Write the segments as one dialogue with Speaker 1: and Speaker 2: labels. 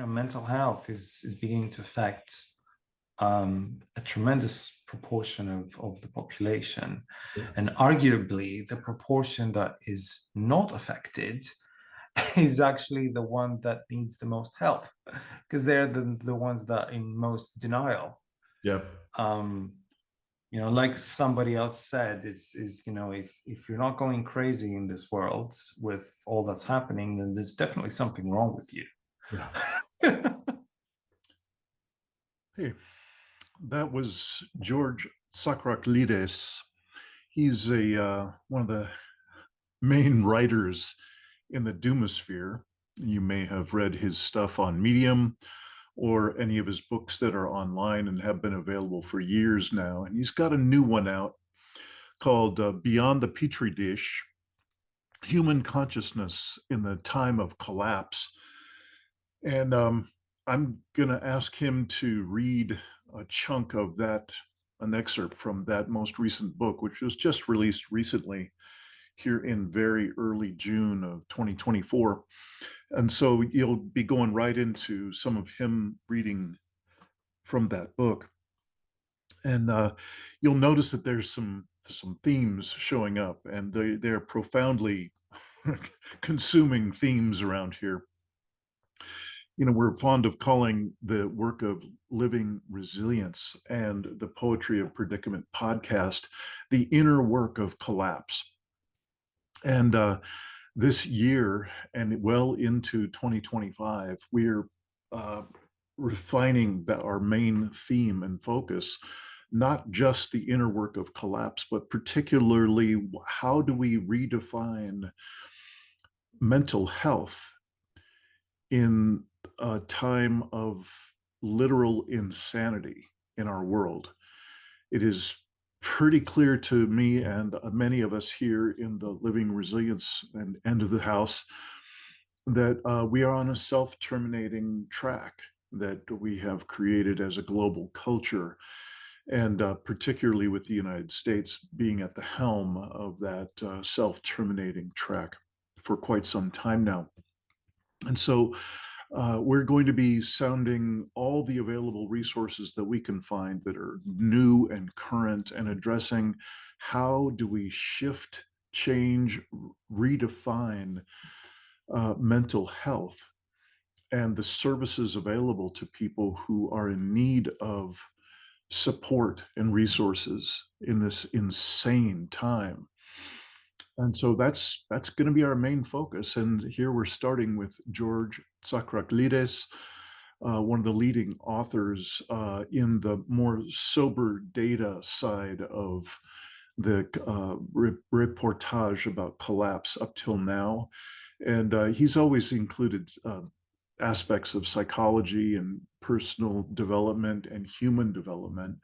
Speaker 1: mental health is beginning to affect a tremendous proportion of the population.
Speaker 2: Yeah.
Speaker 1: And arguably, the proportion that is not affected is actually the one that needs the most help, because they're the ones that are in most denial.
Speaker 2: Yeah.
Speaker 1: Like somebody else said, if you're not going crazy in this world with all that's happening, then there's definitely something wrong with you.
Speaker 2: Yeah. Hey, that was George Tsakraklides. He's one of the main writers in the Doomosphere. You may have read his stuff on Medium or any of his books that are online and have been available for years now. And he's got a new one out called Beyond the Petri Dish, Human Consciousness in the Time of Collapse. And I'm going to ask him to read a chunk of that, an excerpt from that most recent book, which was just released recently here in very early June of 2024. And so you'll be going right into some of him reading from that book. And you'll notice that there's some themes showing up, and they're profoundly consuming themes around here. We're fond of calling the work of Living Resilience and the Poetry of Predicament podcast the inner work of collapse. And this year and well into 2025, we're refining our main theme and focus, not just the inner work of collapse, but particularly how do we redefine mental health in a time of literal insanity in our world. It is pretty clear to me and many of us here in the Living Resilience and end of the house that we are on a self-terminating track that we have created as a global culture, and particularly with the United States being at the helm of that self-terminating track for quite some time now. And so we're going to be sounding all the available resources that we can find that are new and current, and addressing how do we shift, change, redefine mental health and the services available to people who are in need of support and resources in this insane time. And so that's going to be our main focus. And here we're starting with George Tsakraklides, one of the leading authors in the more sober data side of the reportage about collapse up till now. And he's always included aspects of psychology and personal development and human development.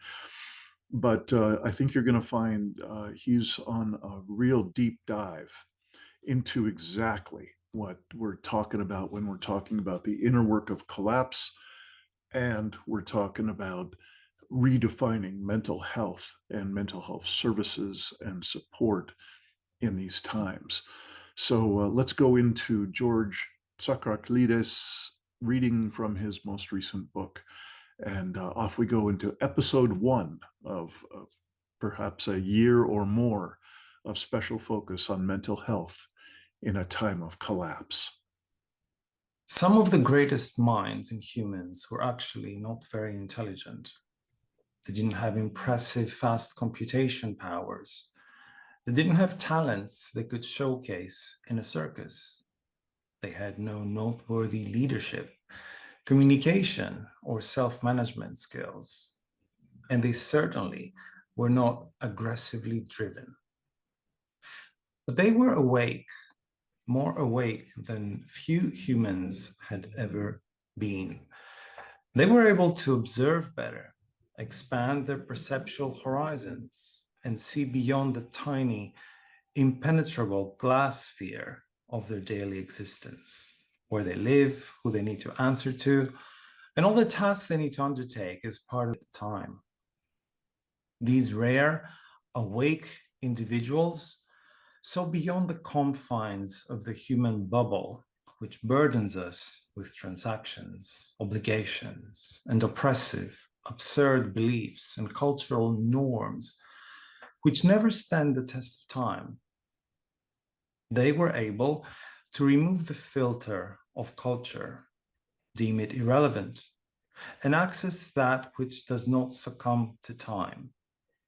Speaker 2: But I think you're going to find he's on a real deep dive into exactly what we're talking about when we're talking about the inner work of collapse, and we're talking about redefining mental health and mental health services and support in these times. So let's go into George Tsakraklides reading from his most recent book. And off we go into episode 1 of perhaps a year or more of special focus on mental health in a time of collapse.
Speaker 1: Some of the greatest minds in humans were actually not very intelligent. They didn't have impressive fast computation powers. They didn't have talents they could showcase in a circus. They had no noteworthy leadership, communication, or self-management skills. And they certainly were not aggressively driven. But they were awake, more awake than few humans had ever been. They were able to observe better, expand their perceptual horizons, and see beyond the tiny, impenetrable glass sphere of their daily existence, where they live, who they need to answer to, and all the tasks they need to undertake as part of the time. These rare, awake individuals saw beyond the confines of the human bubble which burdens us with transactions, obligations, and oppressive, absurd beliefs and cultural norms, which never stand the test of time. They were able to remove the filter of culture, deem it irrelevant, and access that which does not succumb to time,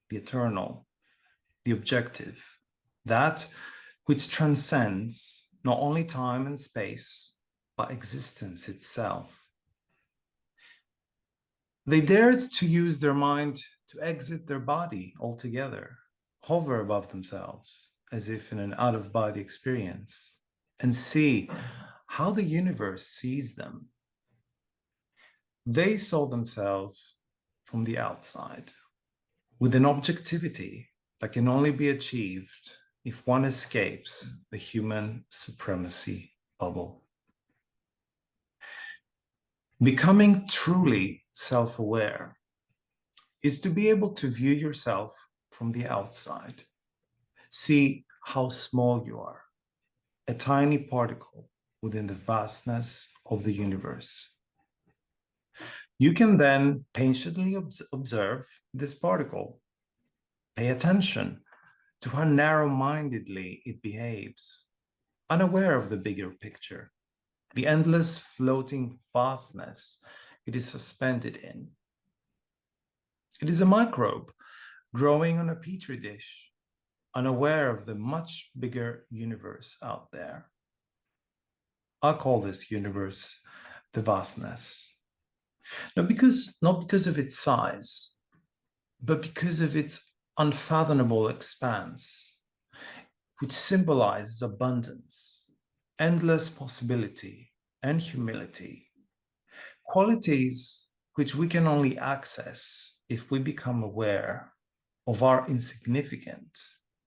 Speaker 1: the eternal, the objective, that which transcends not only time and space, but existence itself. They dared to use their mind to exit their body altogether, hover above themselves as if in an out-of-body experience, and see how the universe sees them. They saw themselves from the outside, with an objectivity that can only be achieved if one escapes the human supremacy bubble. Becoming truly self-aware is to be able to view yourself from the outside, see how small you are, a tiny particle within the vastness of the universe. You can then patiently observe this particle, pay attention to how narrow-mindedly it behaves, unaware of the bigger picture, the endless floating vastness it is suspended in. It is a microbe growing on a petri dish, unaware of the much bigger universe out there. I call this universe the vastness. Not because of its size, but because of its unfathomable expanse, which symbolizes abundance, endless possibility, and humility, qualities which we can only access if we become aware of our insignificant,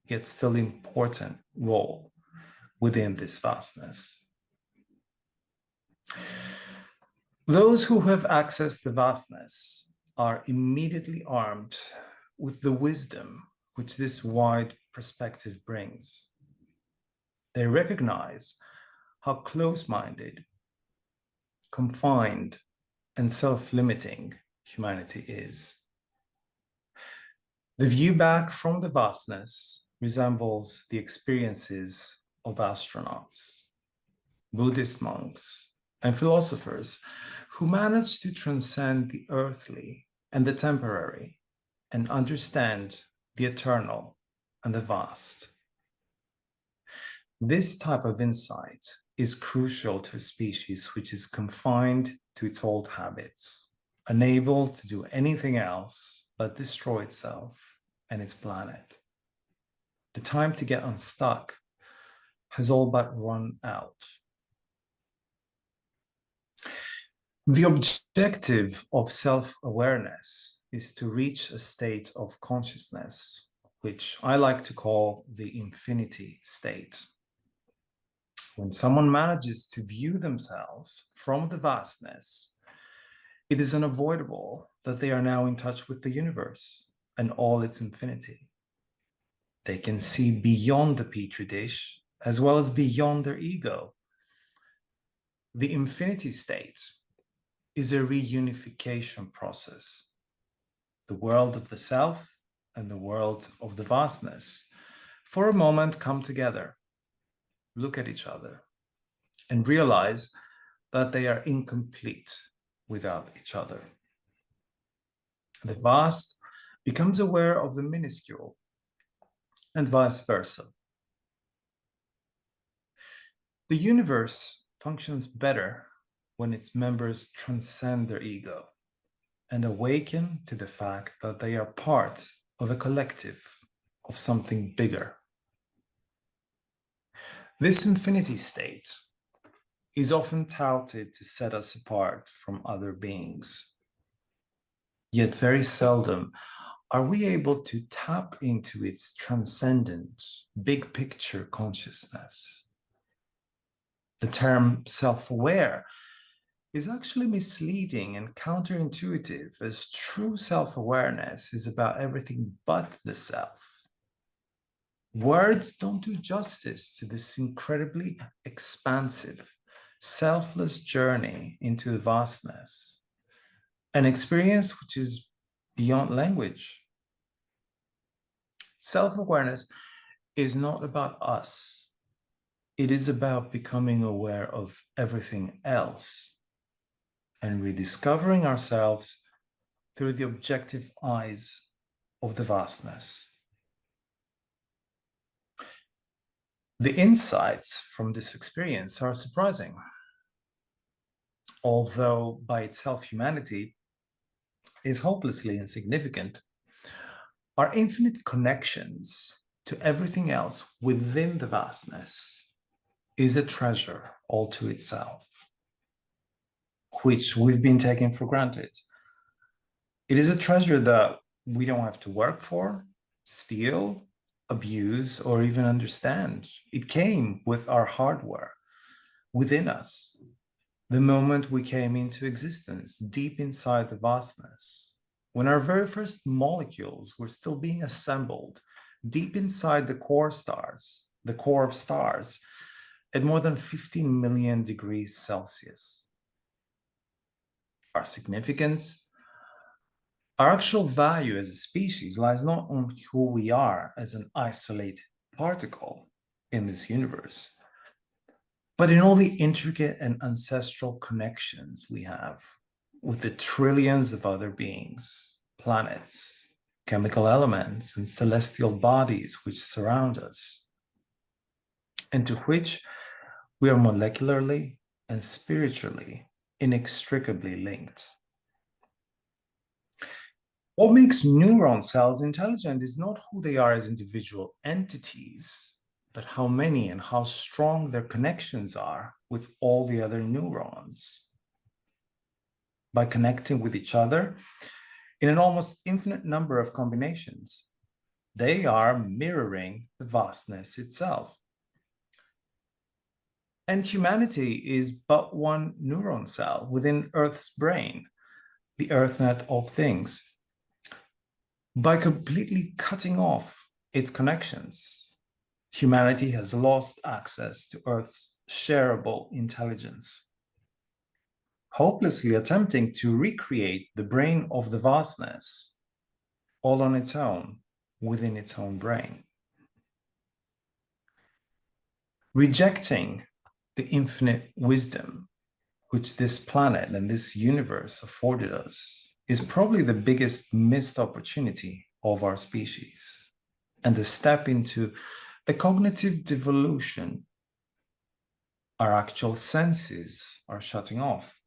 Speaker 1: yet still important role within this vastness. Those who have accessed the vastness are immediately armed with the wisdom which this wide perspective brings. They recognize how close-minded, confined, and self-limiting humanity is. The view back from the vastness resembles the experiences of astronauts, Buddhist monks, and philosophers who manage to transcend the earthly and the temporary and understand the eternal and the vast. This type of insight is crucial to a species which is confined to its old habits, unable to do anything else but destroy itself and its planet. The time to get unstuck has all but run out. The objective of self-awareness is to reach a state of consciousness, which I like to call the infinity state. When someone manages to view themselves from the vastness, it is unavoidable that they are now in touch with the universe and all its infinity. They can see beyond the petri dish as well as beyond their ego. The infinity state is a reunification process. The world of the self and the world of the vastness for a moment come together, look at each other, and realize that they are incomplete without each other. The vast becomes aware of the minuscule, and vice versa. The universe functions better when its members transcend their ego and awaken to the fact that they are part of a collective, of something bigger. This infinity state is often touted to set us apart from other beings. Yet very seldom are we able to tap into its transcendent, big picture consciousness. The term self-aware is actually misleading and counterintuitive, as true self-awareness is about everything but the self. Words don't do justice to this incredibly expansive, selfless journey into the vastness, an experience which is beyond language. Self-awareness is not about us. It is about becoming aware of everything else and rediscovering ourselves through the objective eyes of the vastness. The insights from this experience are surprising. Although by itself humanity is hopelessly insignificant, our infinite connections to everything else within the vastness is a treasure all to itself, which we've been taking for granted. It is a treasure that we don't have to work for, steal, abuse, or even understand. It came with our hardware within us. The moment we came into existence, deep inside the vastness, when our very first molecules were still being assembled, deep inside the core stars, the core of stars, at more than 15 million degrees Celsius. Our significance, our actual value as a species lies not on who we are as an isolated particle in this universe, but in all the intricate and ancestral connections we have with the trillions of other beings, planets, chemical elements, and celestial bodies which surround us, and to which we are molecularly and spiritually inextricably linked. What makes neuron cells intelligent is not who they are as individual entities, but how many and how strong their connections are with all the other neurons. By connecting with each other in an almost infinite number of combinations, they are mirroring the vastness itself. And humanity is but one neuron cell within Earth's brain, the EarthNet of things. By completely cutting off its connections, humanity has lost access to Earth's shareable intelligence, hopelessly attempting to recreate the brain of the vastness, all on its own, within its own brain. Rejecting the infinite wisdom which this planet and this universe afforded us is probably the biggest missed opportunity of our species, and a step into a cognitive devolution. Our actual senses are shutting off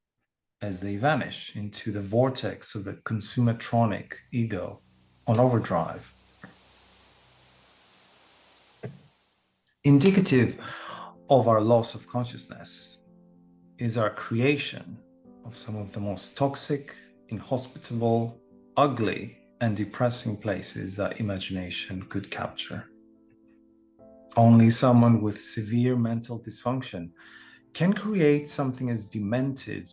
Speaker 1: as they vanish into the vortex of the consumatronic ego on overdrive. Indicative of our loss of consciousness is our creation of some of the most toxic, inhospitable, ugly, and depressing places that imagination could capture. Only someone with severe mental dysfunction can create something as demented,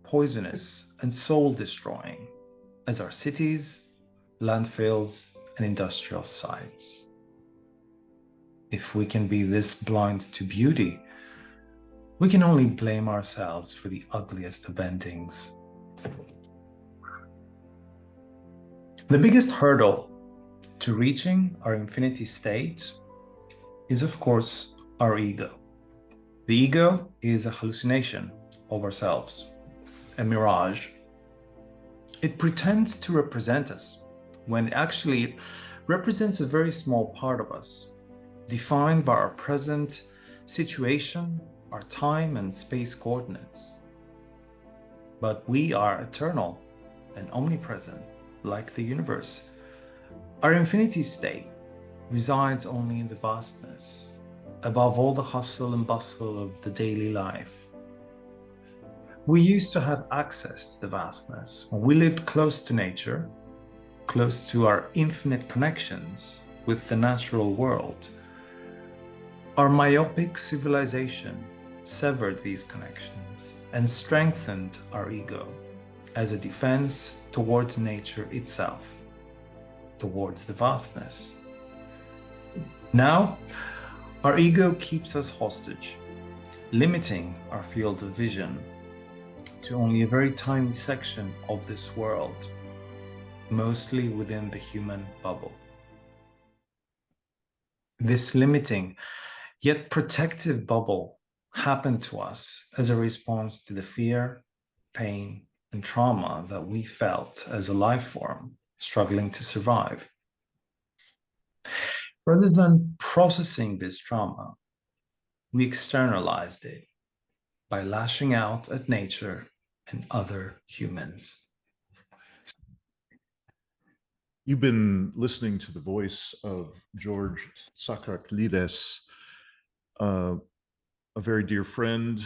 Speaker 1: poisonous, and soul-destroying as our cities, landfills, and industrial sites. If we can be this blind to beauty, we can only blame ourselves for the ugliest of endings. The biggest hurdle to reaching our infinity state is, of course, our ego. The ego is a hallucination of ourselves, a mirage. It pretends to represent us when actually it represents a very small part of us, defined by our present situation, our time and space coordinates. But we are eternal and omnipresent, like the universe. Our infinity state resides only in the vastness, above all the hustle and bustle of the daily life. We used to have access to the vastness when we lived close to nature, close to our infinite connections with the natural world. Our myopic civilization severed these connections and strengthened our ego as a defense towards nature itself, towards the vastness. Now, our ego keeps us hostage, limiting our field of vision to only a very tiny section of this world, mostly within the human bubble. This limiting yet protective bubble happened to us as a response to the fear, pain, and trauma that we felt as a life form struggling to survive. Rather than processing this trauma, we externalized it by lashing out at nature and other humans.
Speaker 2: You've been listening to the voice of George Tsakraklides, a very dear friend.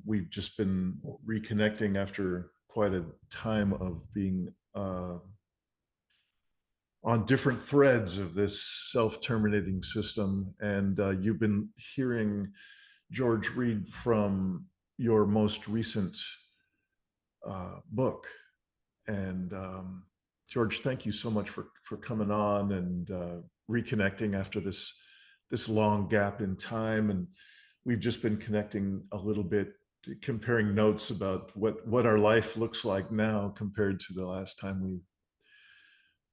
Speaker 2: We've just been reconnecting after quite a time of being on different threads of this self-terminating system. And you've been hearing George read from your most recent book. And George, thank you so much for coming on and reconnecting after this long gap in time. And we've just been connecting a little bit, comparing notes about what our life looks like now compared to the last time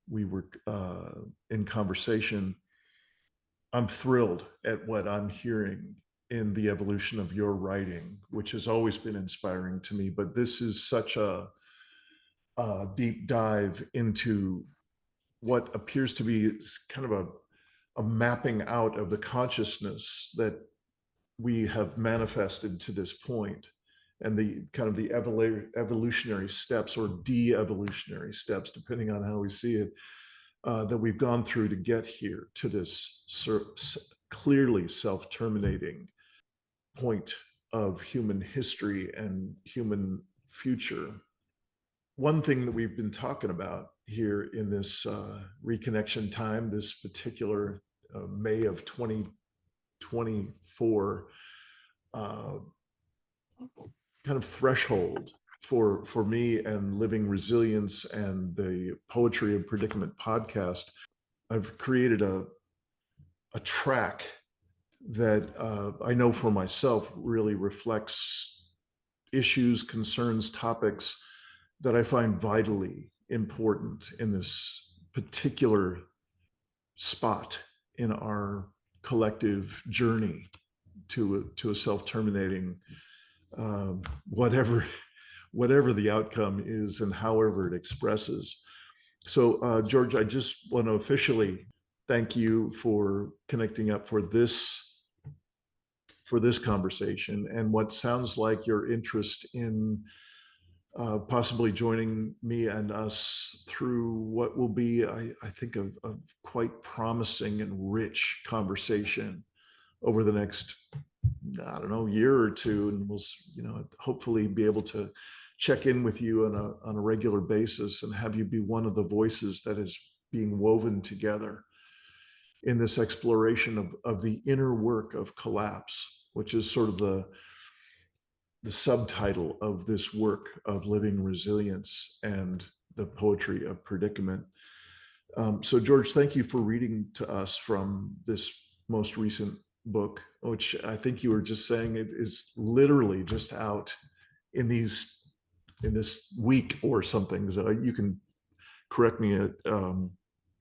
Speaker 2: we were in conversation. I'm thrilled at what I'm hearing in the evolution of your writing, which has always been inspiring to me. But this is such a deep dive into what appears to be kind of a mapping out of the consciousness that we have manifested to this point, and the kind of the evolutionary steps or de-evolutionary steps, depending on how we see it, that we've gone through to get here to this clearly self-terminating point of human history and human future. One thing that we've been talking about here in this reconnection time, this particular May of 2024 kind of threshold for me and Living Resilience and the Poetry of Predicament podcast, I've created a track that I know for myself really reflects issues, concerns, topics that I find vitally important in this particular spot in our collective journey to a self-terminating, whatever the outcome is and however it expresses. So George, I just want to officially thank you for connecting up for this conversation and what sounds like your interest in possibly joining me and us through what will be, I think, a quite promising and rich conversation over the next, I don't know, year or two, and we'll, hopefully be able to check in with you on a regular basis and have you be one of the voices that is being woven together in this exploration of the inner work of collapse, which is sort of the subtitle of this work of Living Resilience and the Poetry of Predicament. So George, thank you for reading to us from this most recent book, which I think you were just saying it is literally just out in this week or something. So you can correct me.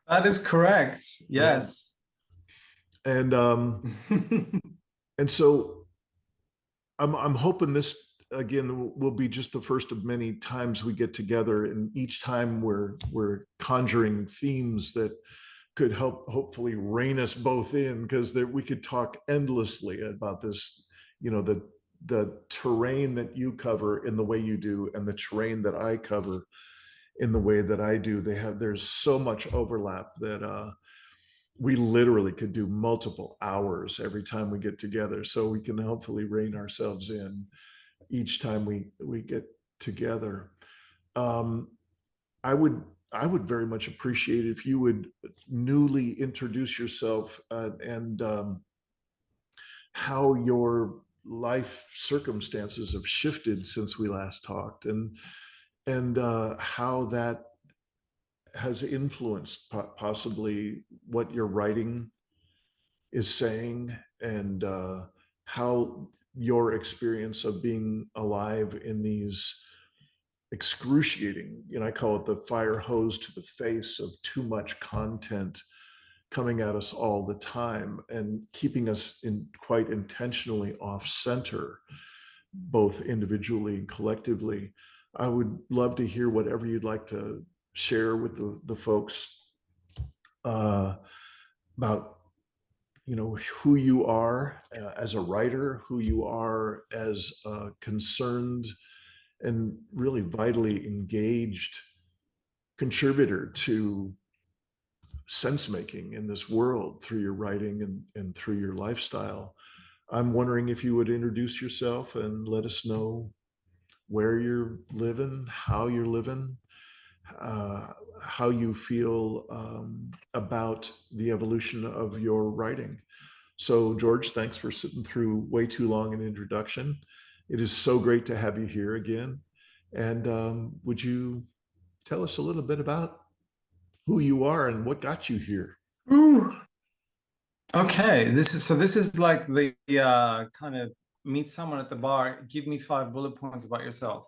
Speaker 1: That is correct. Yes.
Speaker 2: And and so I'm hoping this again will be just the first of many times we get together, and each time we're conjuring themes that could help hopefully rein us both in, because we could talk endlessly about this, the terrain that you cover in the way you do and the terrain that I cover in the way that I do. There's so much overlap that we literally could do multiple hours every time we get together. So we can hopefully rein ourselves in each time we get together. I would very much appreciate if you would newly introduce yourself and how your life circumstances have shifted since we last talked, and how that has influenced possibly what your writing is saying, and how your experience of being alive in these excruciating, I call it the fire hose to the face of too much content coming at us all the time and keeping us in quite intentionally off center, both individually and collectively. I would love to hear whatever you'd like to share with the folks about who you are as a writer, who you are as a concerned and really vitally engaged contributor to sense making in this world through your writing and through your lifestyle. I'm wondering if you would introduce yourself and let us know where you're living, how you're living, how you feel about the evolution of your writing. So, George, thanks for sitting through way too long an introduction. It is so great to have you here again. And would you tell us a little bit about who you are and what got you here?
Speaker 1: Ooh. Okay, this is like the kind of meet someone at the bar, give me 5 bullet points about yourself.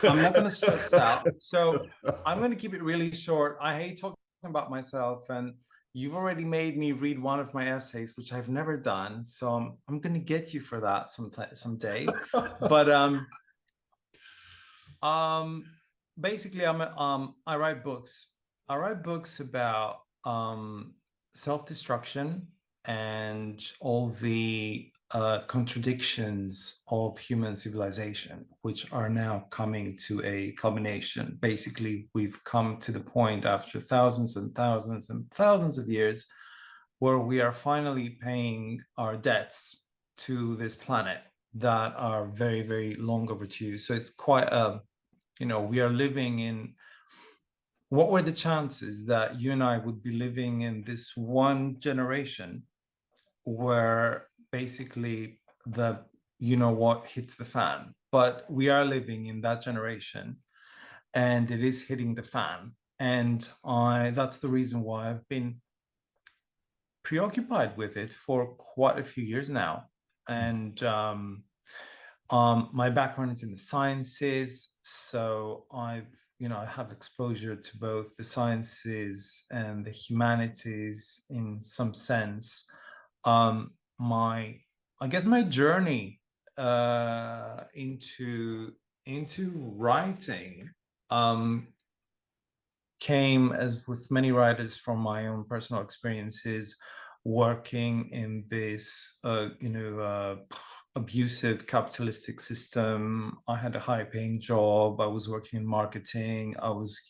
Speaker 1: I'm not going to stress out, so I'm going to keep it really short. I hate talking about myself, and you've already made me read one of my essays, which I've never done, so I'm going to get you for that someday. But basically, I write books. I write books about self-destruction and all the contradictions of human civilization, which are now coming to a culmination. Basically, we've come to the point after thousands and thousands and thousands of years where we are finally paying our debts to this planet that are very, very long overdue. So it's quite a, we are living in, what were the chances that you and I would be living in this one generation where basically the, what hits the fan? But we are living in that generation and it is hitting the fan. And that's the reason why I've been preoccupied with it for quite a few years now. And my background is in the sciences, so I have exposure to both the sciences and the humanities in some sense. I guess my journey into writing came, as with many writers, from my own personal experiences working in this abusive capitalistic system. I had a high-paying job. I was working in marketing. I was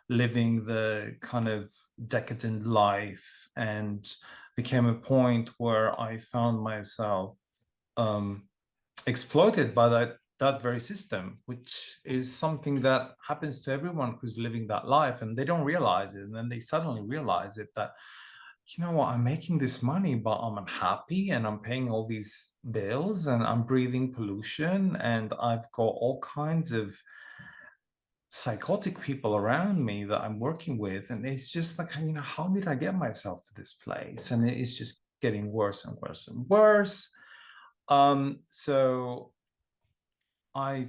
Speaker 1: living the kind of decadent life, and there came a point where I found myself exploited by that very system, which is something that happens to everyone who's living that life, and they don't realize it. And then they suddenly realize it, that, you know what, I'm making this money, but I'm unhappy and I'm paying all these bills and I'm breathing pollution and I've got all kinds of psychotic people around me that I'm working with. And it's just like, how did I get myself to this place? And it's just getting worse and worse and worse. So I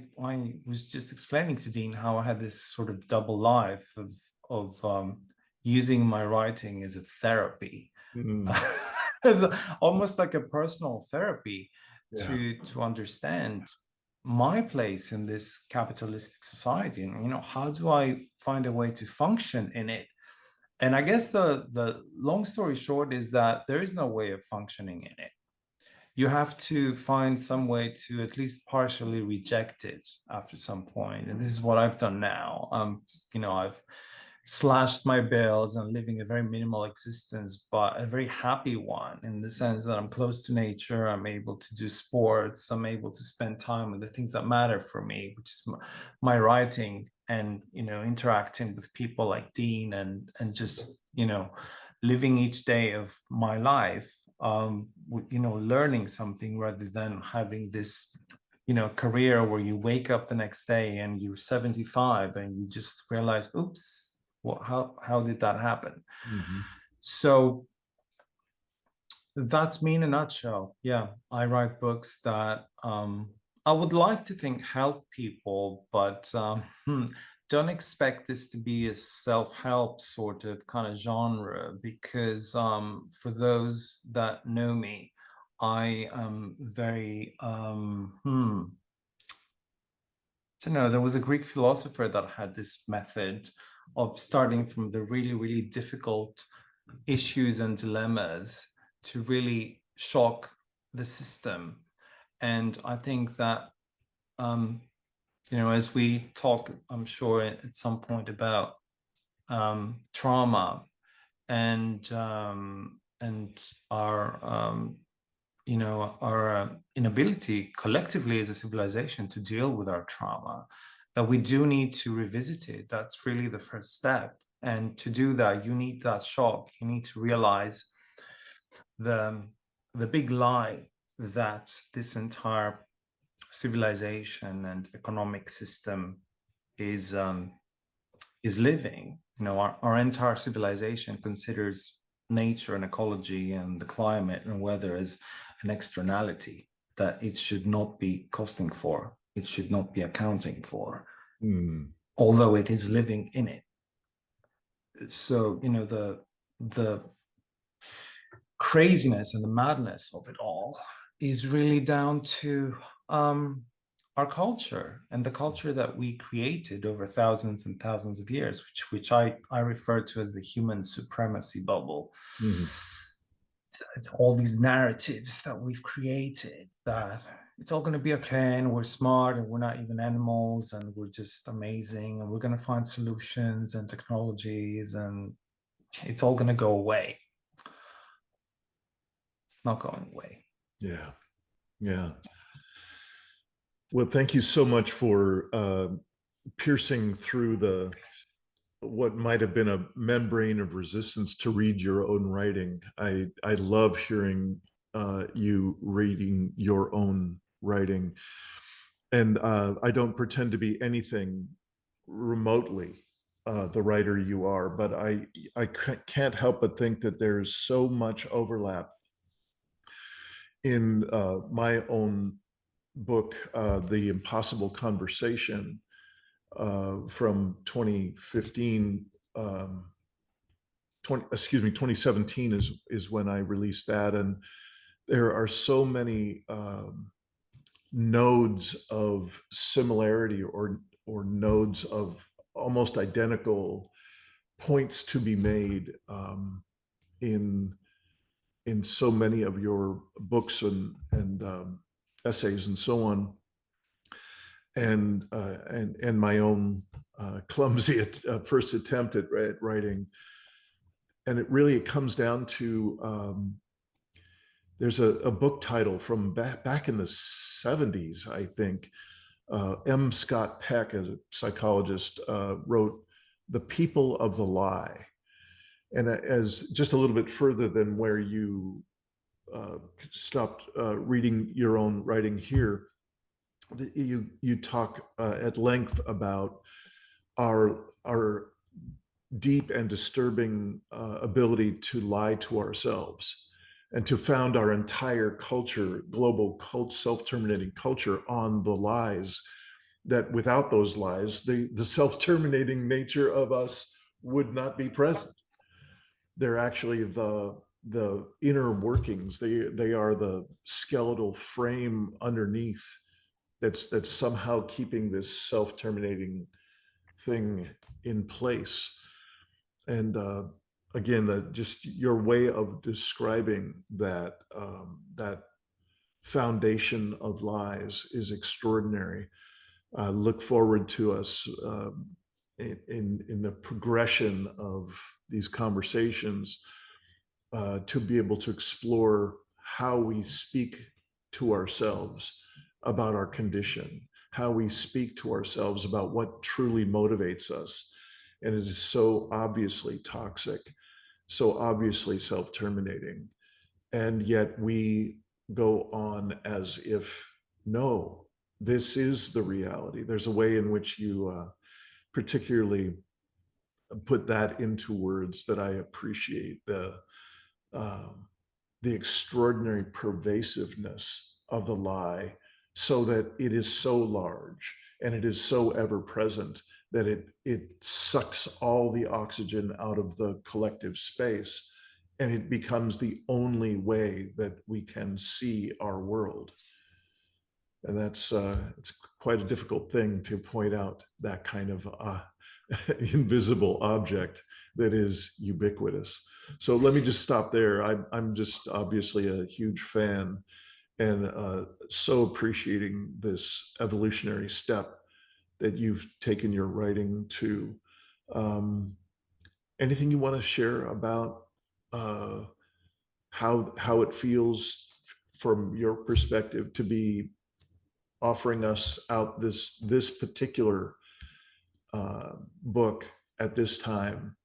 Speaker 1: was just explaining to Dean how I had this sort of double life of using my writing as a therapy, as almost like a personal therapy,
Speaker 2: Yeah.
Speaker 1: to understand my place in this capitalistic society, and how do I find a way to function in it. And I guess the long story short is that there is no way of functioning in it. You have to find some way to at least partially reject it after some point. And this is what I've done now. I've slashed my bills and living a very minimal existence, but a very happy one, in the sense that I'm close to nature. I'm able to do sports. I'm able to spend time with the things that matter for me, which is my writing and, interacting with people like Dean, and just, living each day of my life, learning something, rather than having this, career where you wake up the next day and you're 75 and you just realize, oops, how did that happen?
Speaker 2: Mm-hmm.
Speaker 1: So That's me in a nutshell. Yeah, I write books that I would like to think help people, but don't expect this to be a self-help sort of kind of genre, because for those that know me, I am very to know, there was a Greek philosopher that had this method of starting from the really, really difficult issues and dilemmas to really shock the system. And I think that, as we talk, I'm sure at some point about trauma and our our inability collectively as a civilization to deal with our trauma, that we do need to revisit it. That's really the first step. And to do that, you need that shock. You need to realize the big lie that this entire civilization and economic system is living. Our entire civilization considers nature and ecology and the climate and weather as an externality that it should not be costing for, it should not be accounting for, although it is living in it. So, the craziness and the madness of it all is really down to our culture and the culture that we created over thousands and thousands of years, which I refer to as the human supremacy bubble. It's all these narratives that we've created that it's all going to be okay and we're smart and we're not even animals and we're just amazing and we're going to find solutions and technologies and it's all going to go away. It's not going away.
Speaker 2: Yeah. Yeah. Well, thank you so much for piercing through what might have been a membrane of resistance to read your own writing. I love hearing you reading your own writing. And I don't pretend to be anything remotely the writer you are, but I can't help but think that there's so much overlap in my own book, The Impossible Conversation, from 2015, 2017 is when I released that. And there are so many nodes of similarity or nodes of almost identical points to be made in so many of your books and essays and so on, and my own clumsy first attempt at writing. And it comes down to there's a book title from back in the 70s, I think. M. Scott Peck, as a psychologist, wrote The People of the Lie. And as just a little bit further than where you stopped reading your own writing here, you talk at length about our deep and disturbing ability to lie to ourselves and to found our entire culture, global self-terminating culture, on the lies, that without those lies, the self-terminating nature of us would not be present. They're actually the inner workings. They are the skeletal frame underneath that's somehow keeping this self-terminating thing in place. And again, just your way of describing that that foundation of lies is extraordinary. Look forward to us in the progression of these conversations to be able to explore how we speak to ourselves about our condition, how we speak to ourselves about what truly motivates us. And it is so obviously toxic, so obviously self-terminating. And yet we go on as if, no, this is the reality. There's a way in which you particularly put that into words that I appreciate. the extraordinary pervasiveness of the lie, so that it is so large and it is so ever present that it sucks all the oxygen out of the collective space, and it becomes the only way that we can see our world. And that's it's quite a difficult thing to point out, that kind of invisible object that is ubiquitous. So let me just stop there. I'm just obviously a huge fan, and so appreciating this evolutionary step that you've taken your writing to. Anything you want to share about how it feels from your perspective to be offering us out this particular book at this time?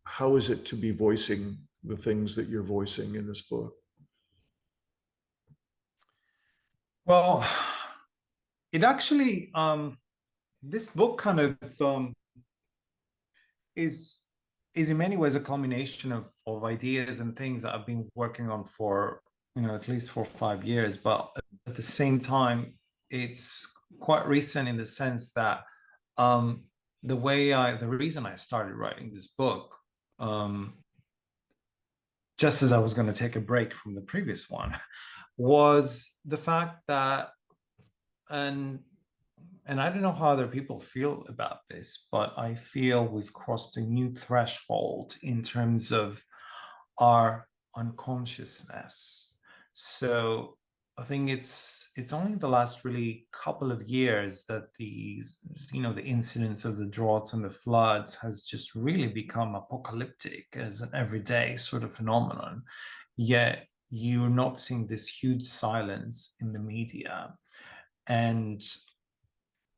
Speaker 2: How is it to be voicing the things that you're voicing in this book?
Speaker 1: Well, it actually, this book kind of is in many ways a combination of ideas and things that I've been working on for, at least 4 or 5 years. But at the same time, it's quite recent in the sense that the reason I started writing this book, just as I was going to take a break from the previous one, was the fact that, and I don't know how other people feel about this, but I feel we've crossed a new threshold in terms of our unconsciousness. So I think it's only the last really couple of years that the incidence of the droughts and the floods has just really become apocalyptic as an everyday sort of phenomenon. Yet you're not seeing this huge silence in the media. And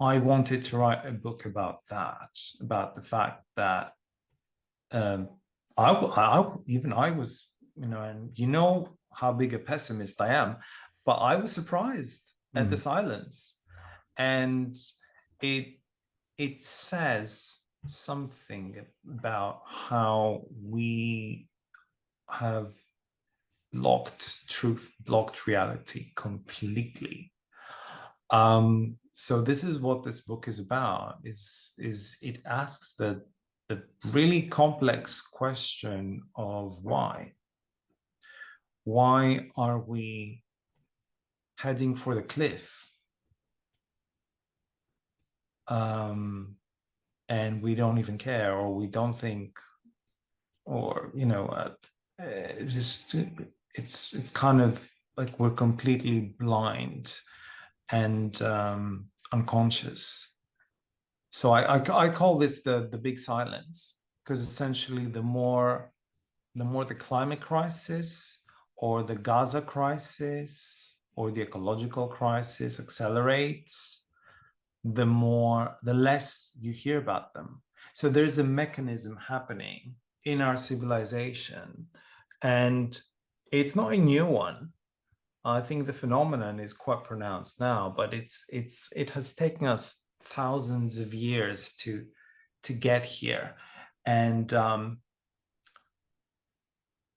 Speaker 1: I wanted to write a book about that, about the fact that I was, and how big a pessimist I am, but I was surprised at the silence. And it says something about how we have blocked reality completely. So this is what this book is about, is it asks the really complex question of why are we heading for the cliff, and we don't even care, or we don't think, or it's kind of like we're completely blind and unconscious. So I call this the big silence, because essentially the more the climate crisis or the Gaza crisis or the ecological crisis accelerates, the less you hear about them. So there's a mechanism happening in our civilization, and it's not a new one. I think the phenomenon is quite pronounced now, but it has taken us thousands of years to get here, and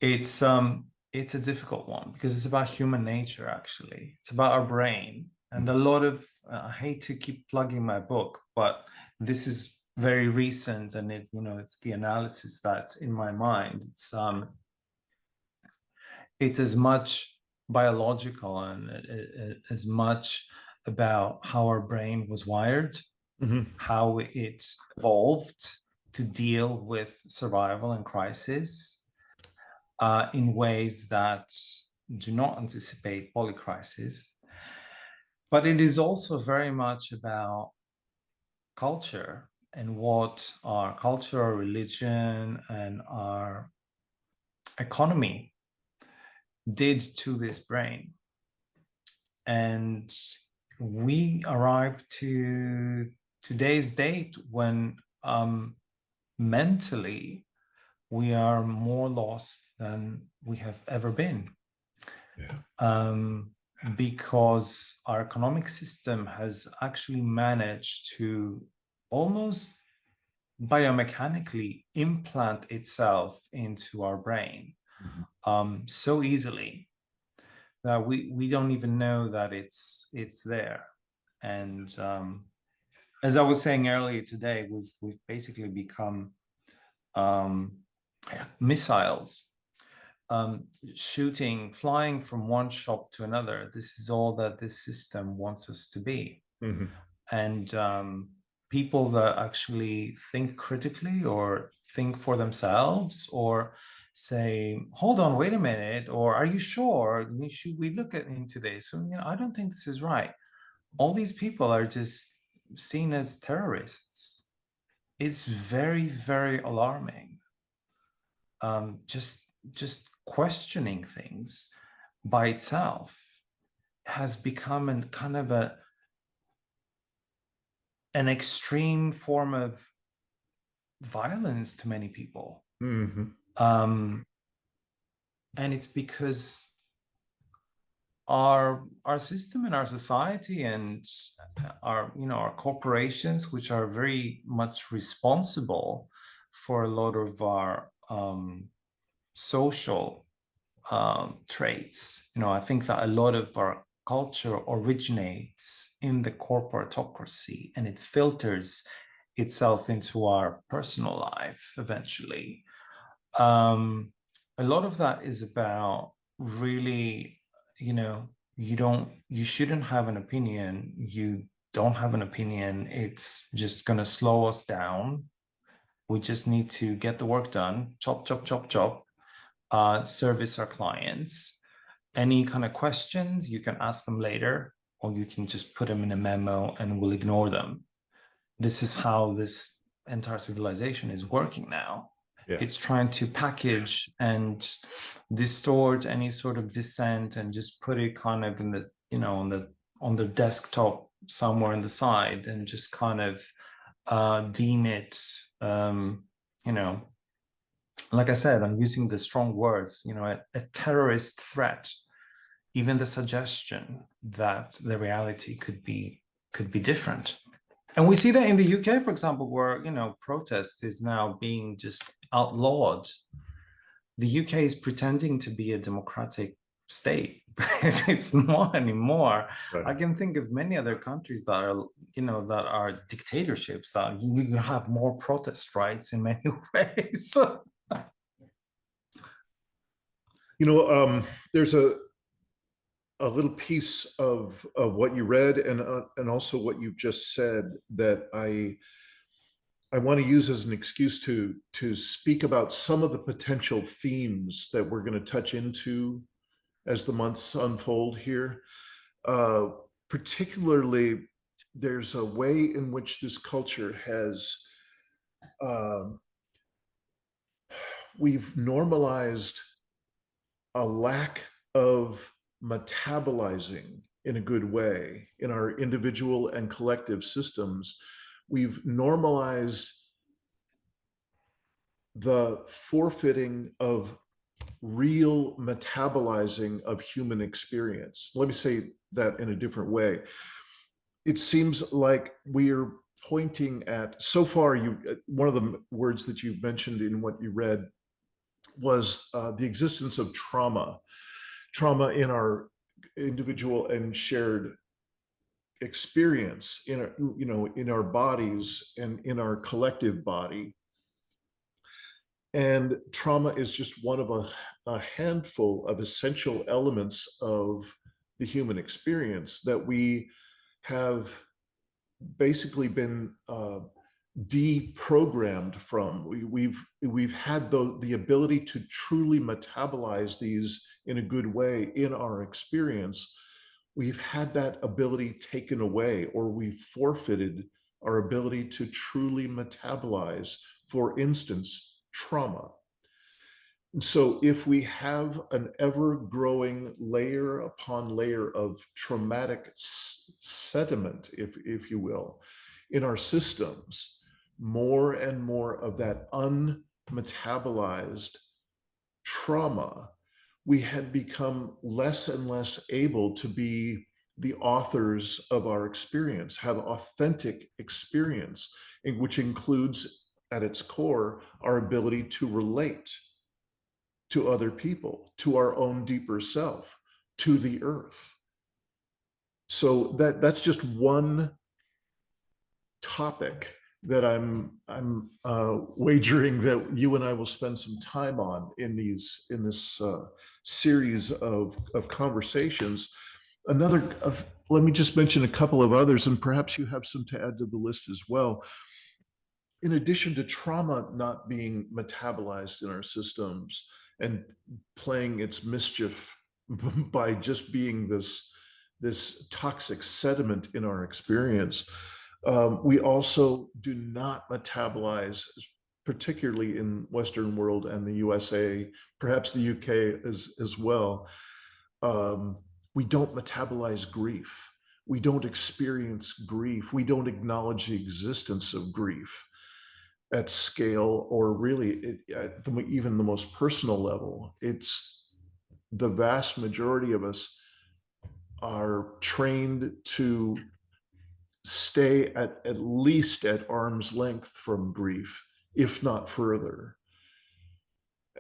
Speaker 1: it's a difficult one because it's about human nature. Actually, it's about our brain, and a lot of I hate to keep plugging my book, but this is very recent, and it's the analysis that's in my mind. It's as much biological and as much about how our brain was wired, how it evolved to deal with survival and crisis in ways that do not anticipate polycrisis. But it is also very much about culture and what our culture, our religion, and our economy did to this brain. And we arrived to today's date when mentally we are more lost than we have ever been. Because our economic system has actually managed to almost biomechanically implant itself into our brain. so easily that we don't even know that it's there. And as I was saying earlier today, we've basically become missiles, flying from one shop to another. This is all that this system wants us to be.
Speaker 2: Mm-hmm.
Speaker 1: And people that actually think critically or think for themselves or say, hold on, wait a minute, or are you sure? Should we look into this? So, I don't think this is right. All these people are just seen as terrorists. It's very, very alarming. Just questioning things by itself has become an kind of an extreme form of violence to many people.
Speaker 2: Mm-hmm.
Speaker 1: And it's because our system and our society and our corporations, which are very much responsible for a lot of our social traits. I think that a lot of our culture originates in the corporatocracy, and it filters itself into our personal life eventually. A lot of that is about really, you shouldn't have an opinion. You don't have an opinion. It's just going to slow us down. We just need to get the work done, chop, chop, chop, chop, service our clients. Any kind of questions, you can ask them later, or you can just put them in a memo and we'll ignore them. This is how this entire civilization is working now.
Speaker 2: Yeah.
Speaker 1: It's trying to package and distort any sort of dissent and just put it kind of in the, on the desktop somewhere in the side and just kind of deem it, like I said, I'm using the strong words, a terrorist threat. Even the suggestion that the reality could be different. And we see that in the UK, for example, where, protest is now being just outlawed. The UK is pretending to be a democratic state. It's not anymore.
Speaker 2: Right.
Speaker 1: I can think of many other countries that are, that are dictatorships, that you have more protest rights in many ways.
Speaker 2: There's a little piece of what you read and also what you've just said that I want to use as an excuse to speak about some of the potential themes that we're going to touch into as the months unfold here. Particularly, there's a way in which this culture has we've normalized a lack of metabolizing in a good way in our individual and collective systems. We've normalized the forfeiting of real metabolizing of human experience. Let me say that in a different way. It seems like we're pointing at, so far, one of the words that you mentioned in what you read was the existence of trauma in our individual and shared experience in our bodies and in our collective body. And trauma is just one of a handful of essential elements of the human experience that we have basically been deprogrammed from. We've had the ability to truly metabolize these in a good way in our experience. We've had that ability taken away, or we've forfeited our ability to truly metabolize, for instance, trauma. So if we have an ever-growing layer upon layer of traumatic sediment, if you will, in our systems, more and more of that unmetabolized trauma, we had become less and less able to be the authors of our experience, have authentic experience, which includes at its core our ability to relate. to other people, to our own deeper self, to the earth. So that's just one topic that I'm wagering that you and I will spend some time on in this series of conversations. Let me just mention a couple of others, and perhaps you have some to add to the list as well. In addition to trauma not being metabolized in our systems and playing its mischief by just being this toxic sediment in our experience, we also do not metabolize, particularly in Western world and the USA, perhaps the UK as well. We don't metabolize grief. We don't experience grief. We don't acknowledge the existence of grief at scale, or really at even the most personal level. It's the vast majority of us are trained to stay at least at arm's length from grief, if not further.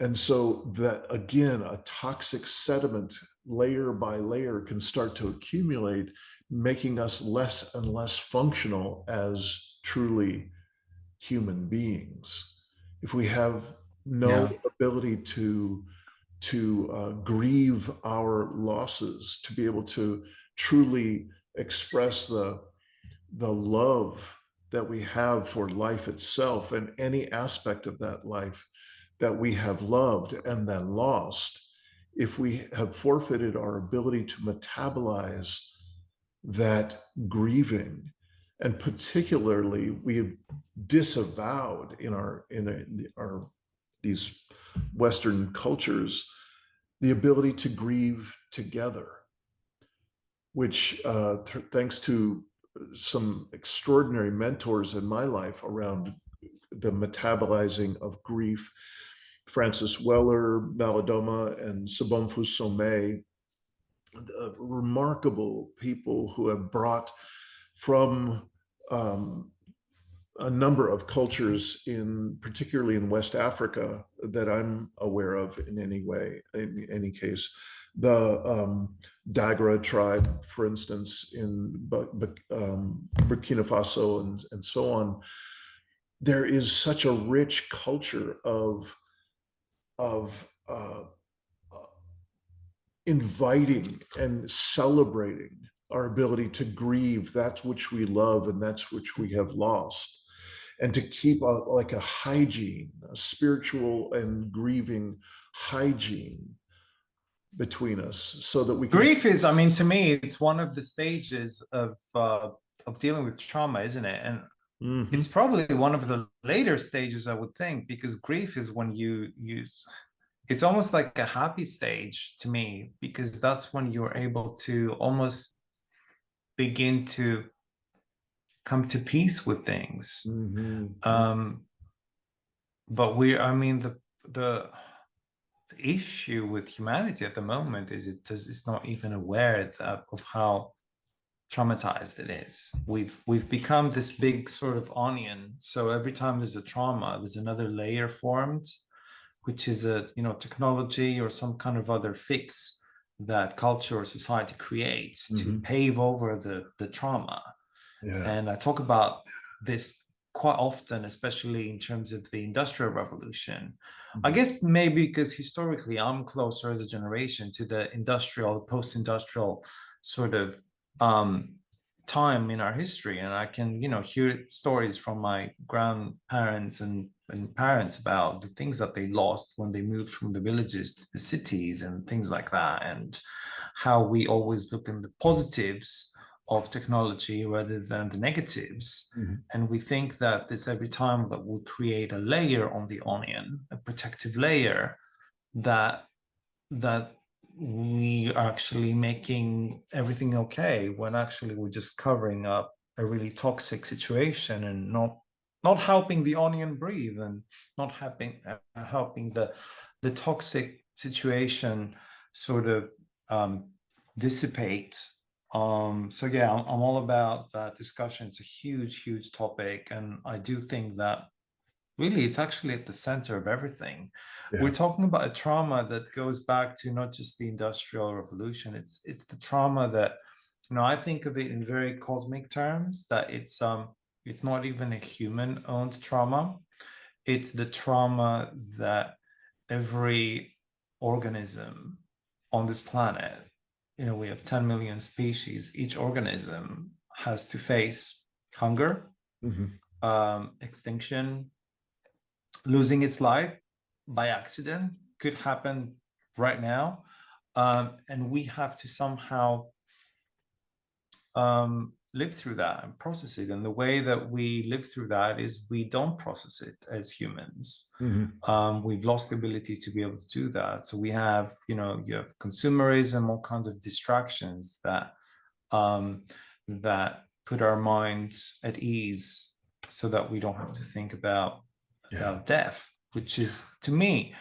Speaker 2: And so that, again, a toxic sediment layer by layer can start to accumulate, making us less and less functional as truly human beings. If we have no ability to grieve our losses, to be able to truly express the love that we have for life itself and any aspect of that life that we have loved and then lost, if we have forfeited our ability to metabolize that grieving, and particularly we have disavowed in these Western cultures the ability to grieve together, which thanks to some extraordinary mentors in my life around the metabolizing of grief, Francis Weller, Malidoma, and Sobonfu Somé, remarkable people who have brought from a number of cultures, particularly in West Africa, that I'm aware of in any case. The Dagra tribe, for instance, in Burkina Faso and so on. There is such a rich culture of inviting and celebrating our ability to grieve that which we love and that's which we have lost, and to keep like a hygiene, a spiritual and grieving hygiene between us, so that we can...
Speaker 1: Grief is, I mean, to me, it's one of the stages of dealing with trauma, isn't it? And it's probably one of the later stages, I would think, because grief is when you it's almost like a happy stage to me, because that's when you're able to almost begin to come to peace with things. But I mean, the issue with humanity at the moment is it's not even aware of how traumatized it is. We've become this big sort of onion. So every time there's a trauma, there's another layer formed, which is a technology or some kind of other fix that culture or society creates to pave over the trauma. And I talk about this quite often, especially in terms of the Industrial Revolution. I guess maybe because historically I'm closer as a generation to the industrial, post-industrial sort of time in our history, and I can hear stories from my grandparents and parents about the things that they lost when they moved from the villages to the cities and things like that, and how we always look in the positives of technology rather than the negatives. And we think that every time that we create a layer on the onion, a protective layer, that we are actually making everything okay, when actually we're just covering up a really toxic situation and not helping the onion breathe, and not helping the toxic situation sort of dissipate. So yeah, I'm all about that discussion. It's a huge topic, and I do think that Really, it's actually at the center of everything. We're
Speaker 2: Yeah.
Speaker 1: talking about a trauma that goes back to not just the Industrial Revolution. It's the trauma that, I think of it in very cosmic terms, that it's not even a human-owned trauma. It's the trauma that every organism on this planet, we have 10 million species, each organism has to face hunger,
Speaker 2: Hmm.
Speaker 1: extinction, losing its life by accident could happen right now. And we have to somehow live through that and process it. And the way that we live through that is we don't process it as humans.
Speaker 2: Hmm.
Speaker 1: We've lost the ability to be able to do that. So we have, you have consumerism, all kinds of distractions um, that put our minds at ease so that we don't have to think about
Speaker 2: Yeah.
Speaker 1: death, which is to me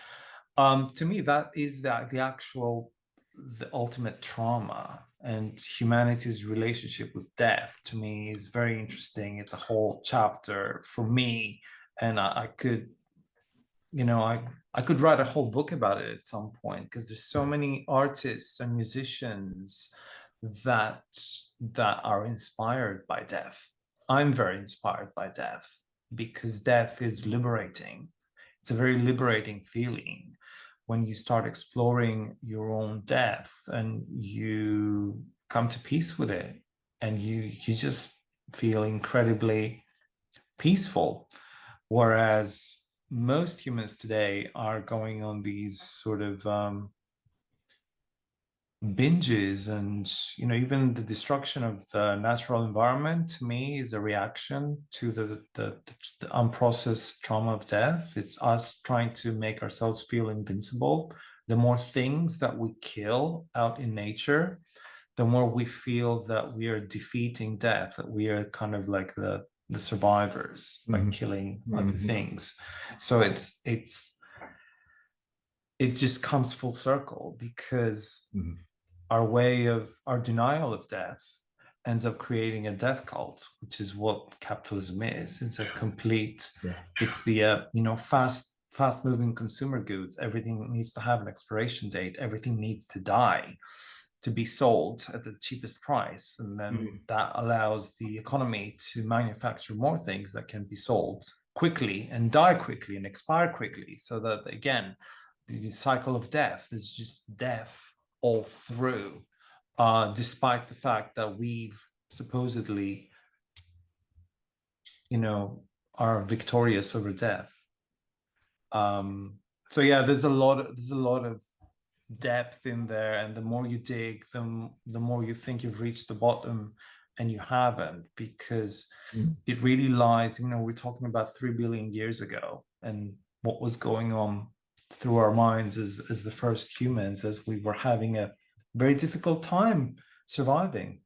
Speaker 1: that is the ultimate trauma. And humanity's relationship with death, to me, is very interesting. It's a whole chapter for me, and I could, I could write a whole book about it at some point, because there's so many artists and musicians that are inspired by death. I'm very inspired by death because death is liberating. It's a very liberating feeling when you start exploring your own death and you come to peace with it, and you just feel incredibly peaceful. Whereas most humans today are going on these sort of binges, and even the destruction of the natural environment, to me, is a reaction to the unprocessed trauma of death. It's us trying to make ourselves feel invincible. The more things that we kill out in nature, the more we feel that we are defeating death, that we are kind of like the survivors by
Speaker 2: Hmm.
Speaker 1: killing other
Speaker 2: Hmm.
Speaker 1: things. So it just comes full circle, because
Speaker 2: Hmm.
Speaker 1: our denial of death ends up creating a death cult, which is what capitalism is. It's a complete,
Speaker 2: Yeah.
Speaker 1: it's the fast moving consumer goods. Everything needs to have an expiration date. Everything needs to die to be sold at the cheapest price, and then
Speaker 2: Mm.
Speaker 1: that allows the economy to manufacture more things that can be sold quickly and die quickly and expire quickly, so that, again, the cycle of death is just death all through, despite the fact that we've supposedly, are victorious over death. So yeah, there's a lot of depth in there, and the more you dig, the more you think you've reached the bottom, and you haven't, because
Speaker 2: Mm.
Speaker 1: it really lies, we're talking about 3 billion years ago, and what was going on through our minds as the first humans, as we were having a very difficult time surviving.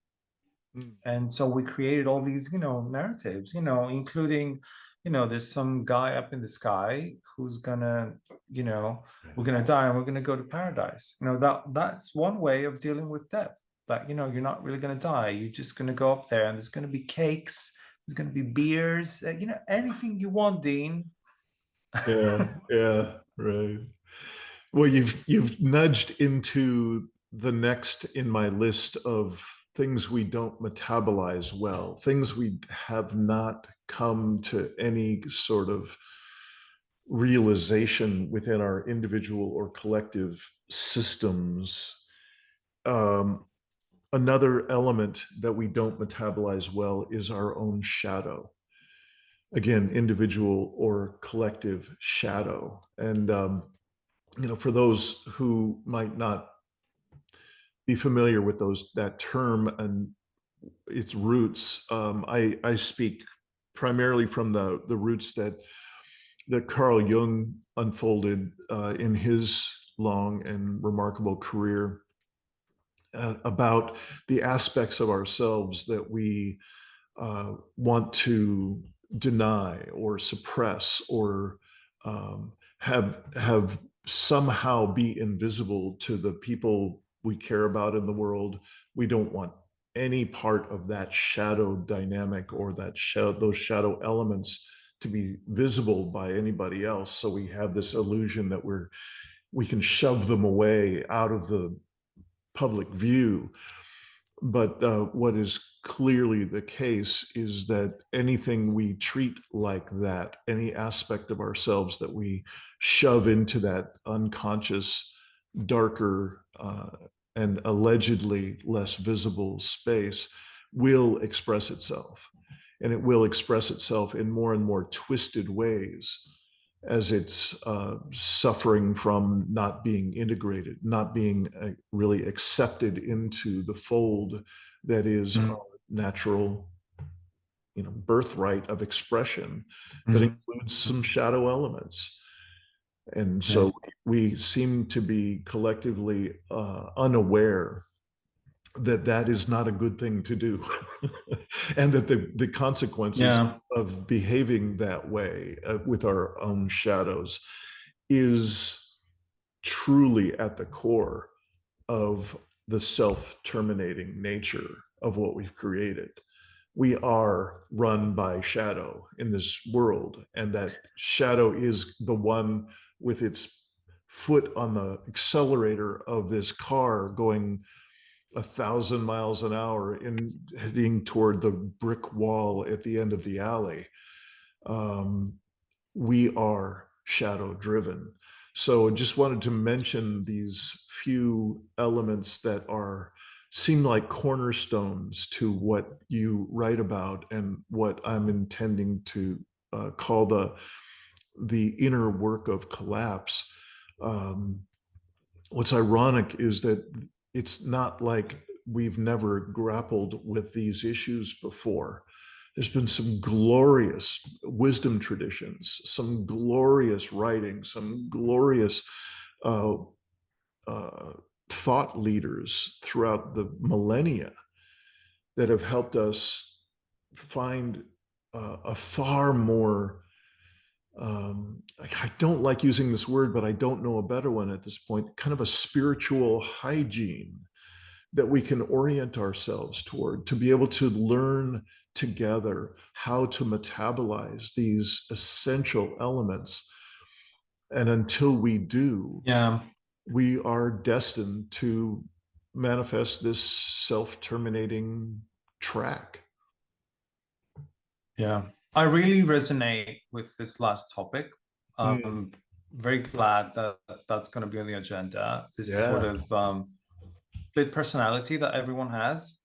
Speaker 2: Mm.
Speaker 1: And so we created all these, narratives, including, there's some guy up in the sky who's gonna, you know, we're gonna die and we're gonna go to paradise. That's one way of dealing with death. But you're not really gonna die. You're just gonna go up there, and there's gonna be cakes, there's gonna be beers, anything you want, Dean.
Speaker 2: Yeah, yeah, right. Well, you've nudged into the next in my list of things we don't metabolize well, things we have not come to any sort of realization within our individual or collective systems. Um, Another element that we don't metabolize well is our own shadow. Again, individual or collective shadow. And for those who might not be familiar with that term and its roots, I speak primarily from the roots that Carl Jung unfolded in his long and remarkable career, about the aspects of ourselves that we want to deny or suppress, or have somehow be invisible to the people we care about in the world. We don't want any part of that shadow dynamic or those shadow elements to be visible by anybody else. So we have this illusion that we can shove them away out of the public view. But what is clearly the case is that anything we treat like that, any aspect of ourselves that we shove into that unconscious, darker, and allegedly less visible space, will express itself. And it will express itself in more and more twisted ways as it's suffering from not being integrated, not being really accepted into the fold that is our natural, birthright of expression that includes some shadow elements. And so we seem to be collectively unaware that that is not a good thing to do. And that the consequences of behaving that way with our own shadows is truly at the core of the self-terminating nature of what we've created. We are run by shadow in this world, and that shadow is the one with its foot on the accelerator of this car going 1,000 miles an hour in heading toward the brick wall at the end of the alley. We are shadow driven. So just wanted to mention these few elements that seem like cornerstones to what you write about and what I'm intending to call the inner work of collapse. What's ironic is that it's not like we've never grappled with these issues before. There's been some glorious wisdom traditions, some glorious writing, some glorious thought leaders throughout the millennia that have helped us find a far more, I don't like using this word, but I don't know a better one at this point, kind of a spiritual hygiene that we can orient ourselves toward, to be able to learn together how to metabolize these essential elements. And until we do, we are destined to manifest this self-terminating track.
Speaker 1: Yeah, I really resonate with this last topic. I'm very glad that that's going to be on the agenda. This sort of split personality that everyone has.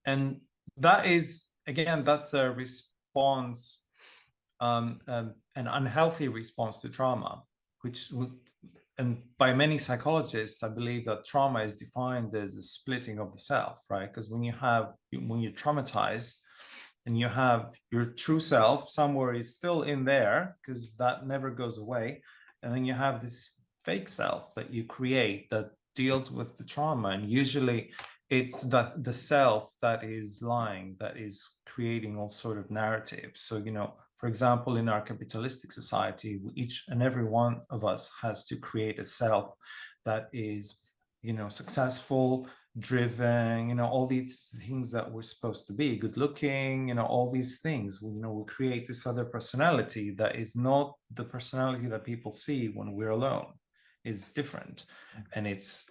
Speaker 1: And that is, again, that's a response, an unhealthy response to trauma, and by many psychologists, I believe that trauma is defined as a splitting of the self, right? Because when you're traumatized and you have your true self, somewhere is still in there because that never goes away. And then you have this fake self that you create that deals with the trauma. And usually it's the self that is lying, that is creating all sort of narratives. So, for example, in our capitalistic society, each and every one of us has to create a self that is, successful, driven, all these things that we're supposed to be, good looking, all these things. We create this other personality that is not the personality that people see when we're alone. It's different, and it's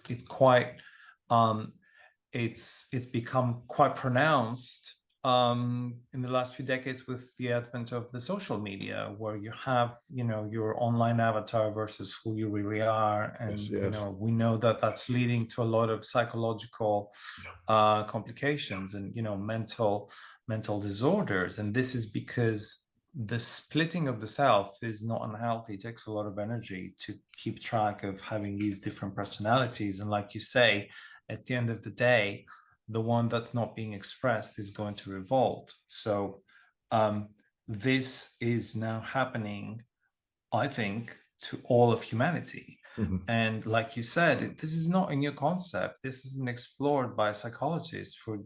Speaker 1: become quite pronounced in the last few decades with the advent of the social media, where you have, your online avatar versus who you really are. And, we know that that's leading to a lot of psychological complications and, mental disorders. And this is because the splitting of the self is not unhealthy. It takes a lot of energy to keep track of having these different personalities. And like you say, at the end of the day, the one that's not being expressed is going to revolt. So this is now happening, I think, to all of humanity. And like you said, this is not a new concept. This has been explored by psychologists for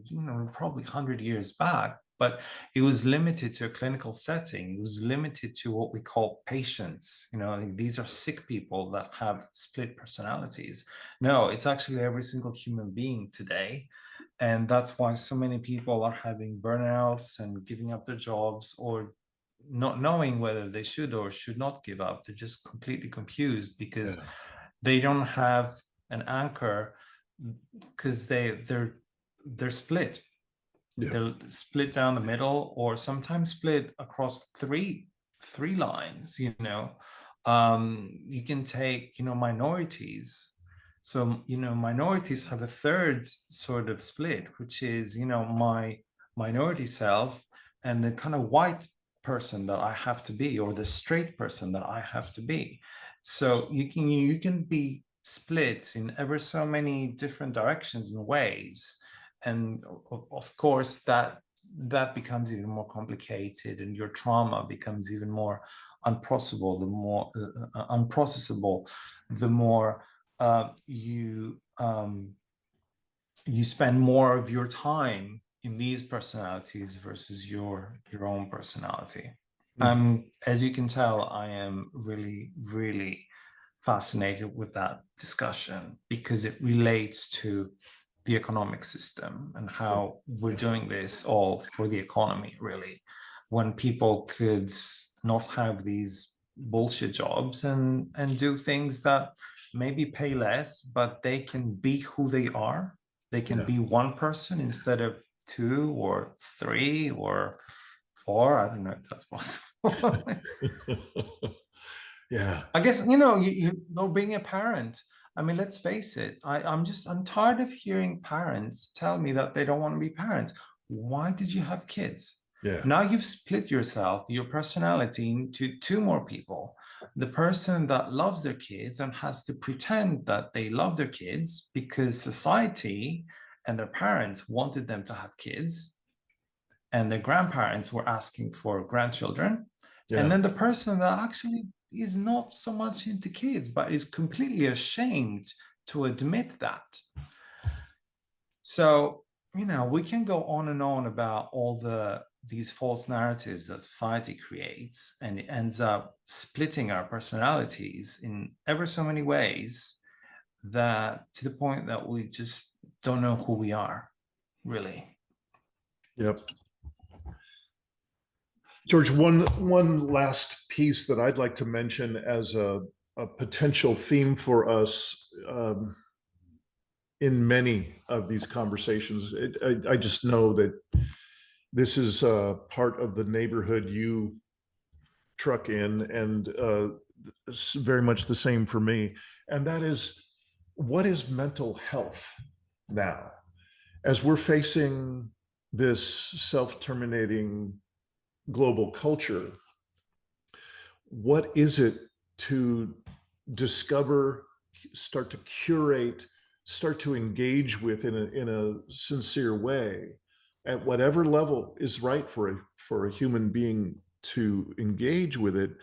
Speaker 1: probably 100 years back, but it was limited to a clinical setting. It was limited to what we call patients. These are sick people that have split personalities. No, it's actually every single human being today. And that's why so many people are having burnouts and giving up their jobs, or not knowing whether they should or should not give up. They're just completely confused because
Speaker 2: Yeah.
Speaker 1: they don't have an anchor, because they're split.
Speaker 2: Yeah.
Speaker 1: They're split down the middle, or sometimes split across three lines. You can take, minorities. So, minorities have a third sort of split, which is, my minority self and the kind of white person that I have to be, or the straight person that I have to be. So you can be split in ever so many different directions and ways. And of course that becomes even more complicated, and your trauma becomes even more unprocessable, the more you spend more of your time in these personalities versus your own personality.
Speaker 2: Mhm.
Speaker 1: As you can tell, I am really, really fascinated with that discussion, because it relates to the economic system and
Speaker 2: Yeah.
Speaker 1: how we're
Speaker 2: Yeah.
Speaker 1: doing this all for the economy, really, when people could not have these bullshit jobs and do things that maybe pay less, but they can be who they are. They can
Speaker 2: Yeah.
Speaker 1: be one person instead of two or three or four. I don't know if that's possible.
Speaker 2: Yeah.
Speaker 1: I guess, you know, being a parent. I mean, let's face it. I'm tired of hearing parents tell me that they don't want to be parents. Why did you have kids?
Speaker 2: Yeah.
Speaker 1: Now you've split yourself, your personality, into two more people. The person that loves their kids and has to pretend that they love their kids because society and their parents wanted them to have kids, and their grandparents were asking for grandchildren. And
Speaker 2: Yeah.
Speaker 1: then the person that actually is not so much into kids, but is completely ashamed to admit that. So, we can go on and on about all these false narratives that society creates, and it ends up splitting our personalities in ever so many ways, that to the point that we just don't know who we are, really.
Speaker 2: Yep. George, one last piece that I'd like to mention as a potential theme for us in many of these conversations. I just know that this is part of the neighborhood you truck in, and it's very much the same for me. And that is, what is mental health now? As we're facing this self-terminating global culture, what is it to discover, start to curate, start to engage with in a sincere way at whatever level is right for a human being to engage with it?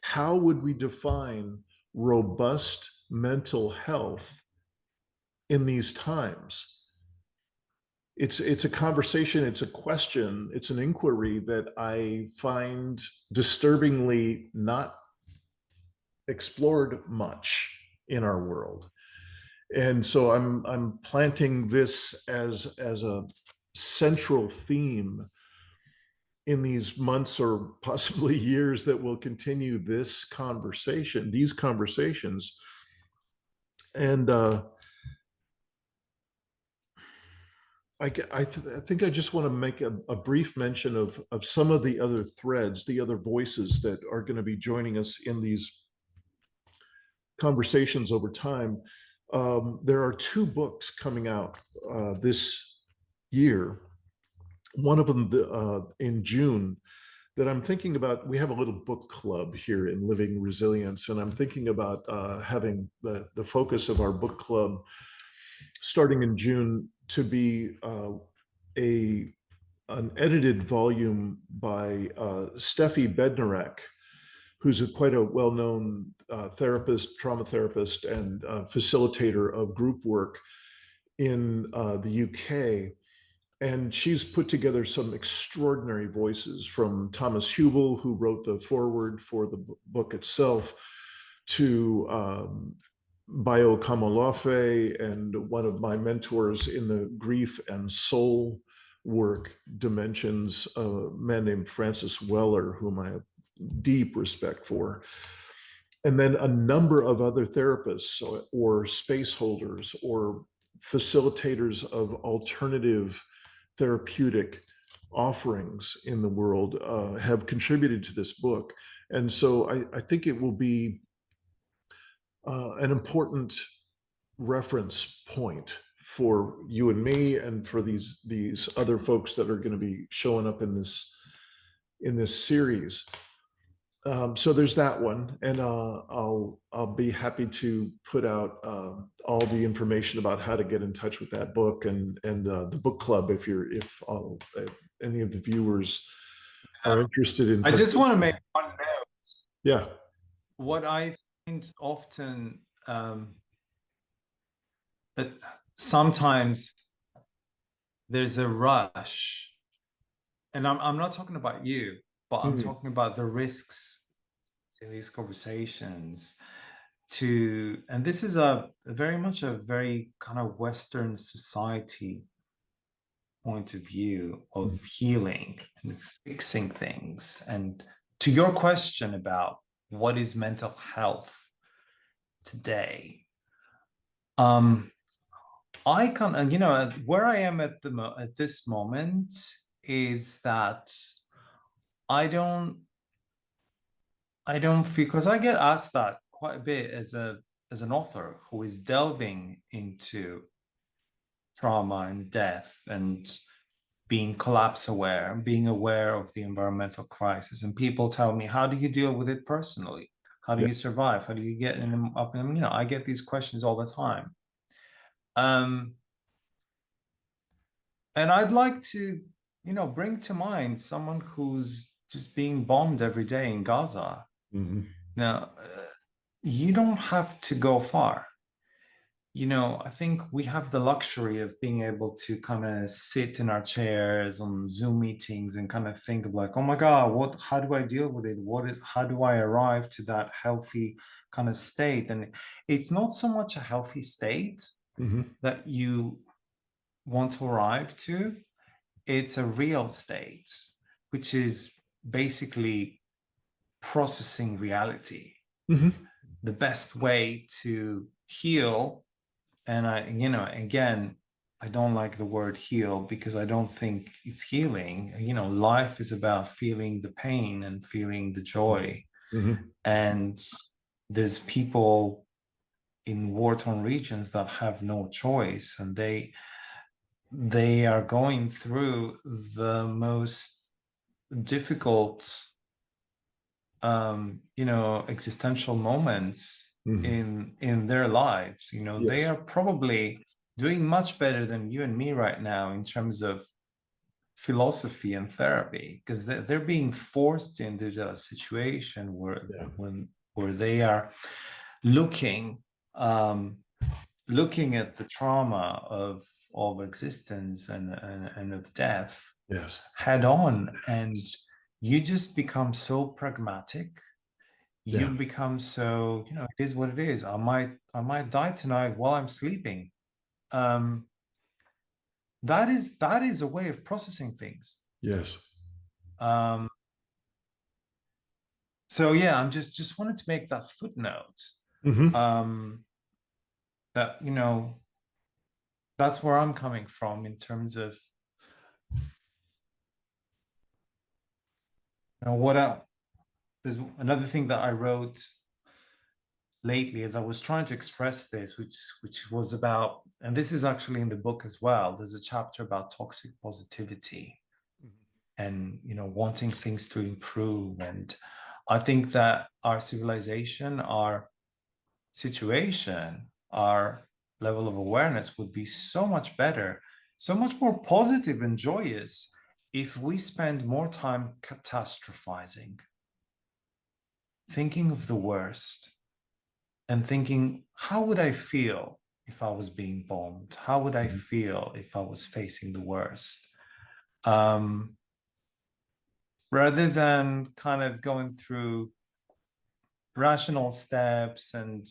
Speaker 2: How would we define robust mental health in these times? It's a conversation, it's a question, it's an inquiry that I find disturbingly not explored much in our world. And so I'm planting this as a central theme in these months or possibly years that will continue this conversation, these conversations. And I think I just want to make a brief mention of some of the other threads, the other voices that are going to be joining us in these conversations over time. There are two books coming out this year. One of them in June that I'm thinking about. We have a little book club here in Living Resilience, and I'm thinking about having the focus of our book club starting in June to be an edited volume by Steffi Bednarek, who's quite a well-known therapist, trauma therapist, and facilitator of group work in the UK. And she's put together some extraordinary voices, from Thomas Hubel, who wrote the foreword for the book itself, to Bayo Kamalafe, and one of my mentors in the grief and soul work dimensions. A man named Francis Weller, whom I have deep respect for, and then a number of other therapists or space holders or facilitators of alternative therapeutic offerings in the world have contributed to this book. And so I think it will be an important reference point for you and me, and for these other folks that are going to be showing up in this series. So there's that one, and I'll be happy to put out all the information about how to get in touch with that book, and the book club if any of the viewers are interested in.
Speaker 1: I just want to make one note.
Speaker 2: Yeah.
Speaker 1: What I find often that sometimes there's a rush, and I'm not talking about you, but I'm talking about the risks in these conversations and this is very much a very kind of Western society point of view of healing and fixing things. And to your question about what is mental health today, I can, where I am at this moment is that I don't feel, because I get asked that quite a bit as an author who is delving into trauma and death and being collapse aware and being aware of the environmental crisis. And people tell me, how do you deal with it personally? How do you survive? How do you get up? And I get these questions all the time. And I'd like to, bring to mind someone who's just being bombed every day in Gaza. Now, you don't have to go far. I think we have the luxury of being able to kind of sit in our chairs on Zoom meetings and kind of think of like, oh my God, how do I deal with it? How do I arrive to that healthy kind of state? And it's not so much a healthy state that you want to arrive to. It's a real state, which is basically processing reality. The best way to heal, and again, I don't like the word heal because I don't think it's healing. Life is about feeling the pain and feeling the joy. And there's people in war-torn regions that have no choice, and they are going through the most difficult existential moments in their lives. They are probably doing much better than you and me right now in terms of philosophy and therapy, because they're being forced into a situation where they are looking at the trauma of existence and of death head on, and you just become so pragmatic. You become so, it is what it is. I might die tonight while I'm sleeping. That is a way of processing things. So yeah, I'm just wanted to make that footnote. That that's where I'm coming from in terms of what else. There's another thing that I wrote lately as I was trying to express this, which was about, and this is actually in the book as well, there's a chapter about toxic positivity and wanting things to improve. And I think that our civilization, our situation, our level of awareness would be so much better, so much more positive and joyous if we spend more time catastrophizing, thinking of the worst, and thinking, how would I feel if I was being bombed? How would I feel if I was facing the worst? Rather than kind of going through rational steps and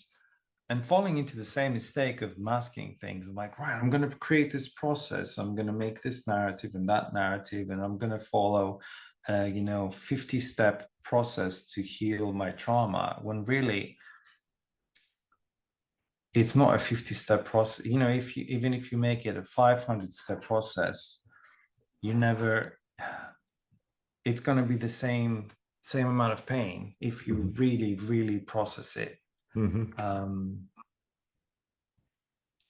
Speaker 1: and falling into the same mistake of masking things. I'm like, right, I'm going to create this process. I'm going to make this narrative and that narrative, and I'm going to follow, 50-step process to heal my trauma. When really, it's not a 50-step process. Even if you make it a 500-step process, it's going to be the same amount of pain if you really, really process it.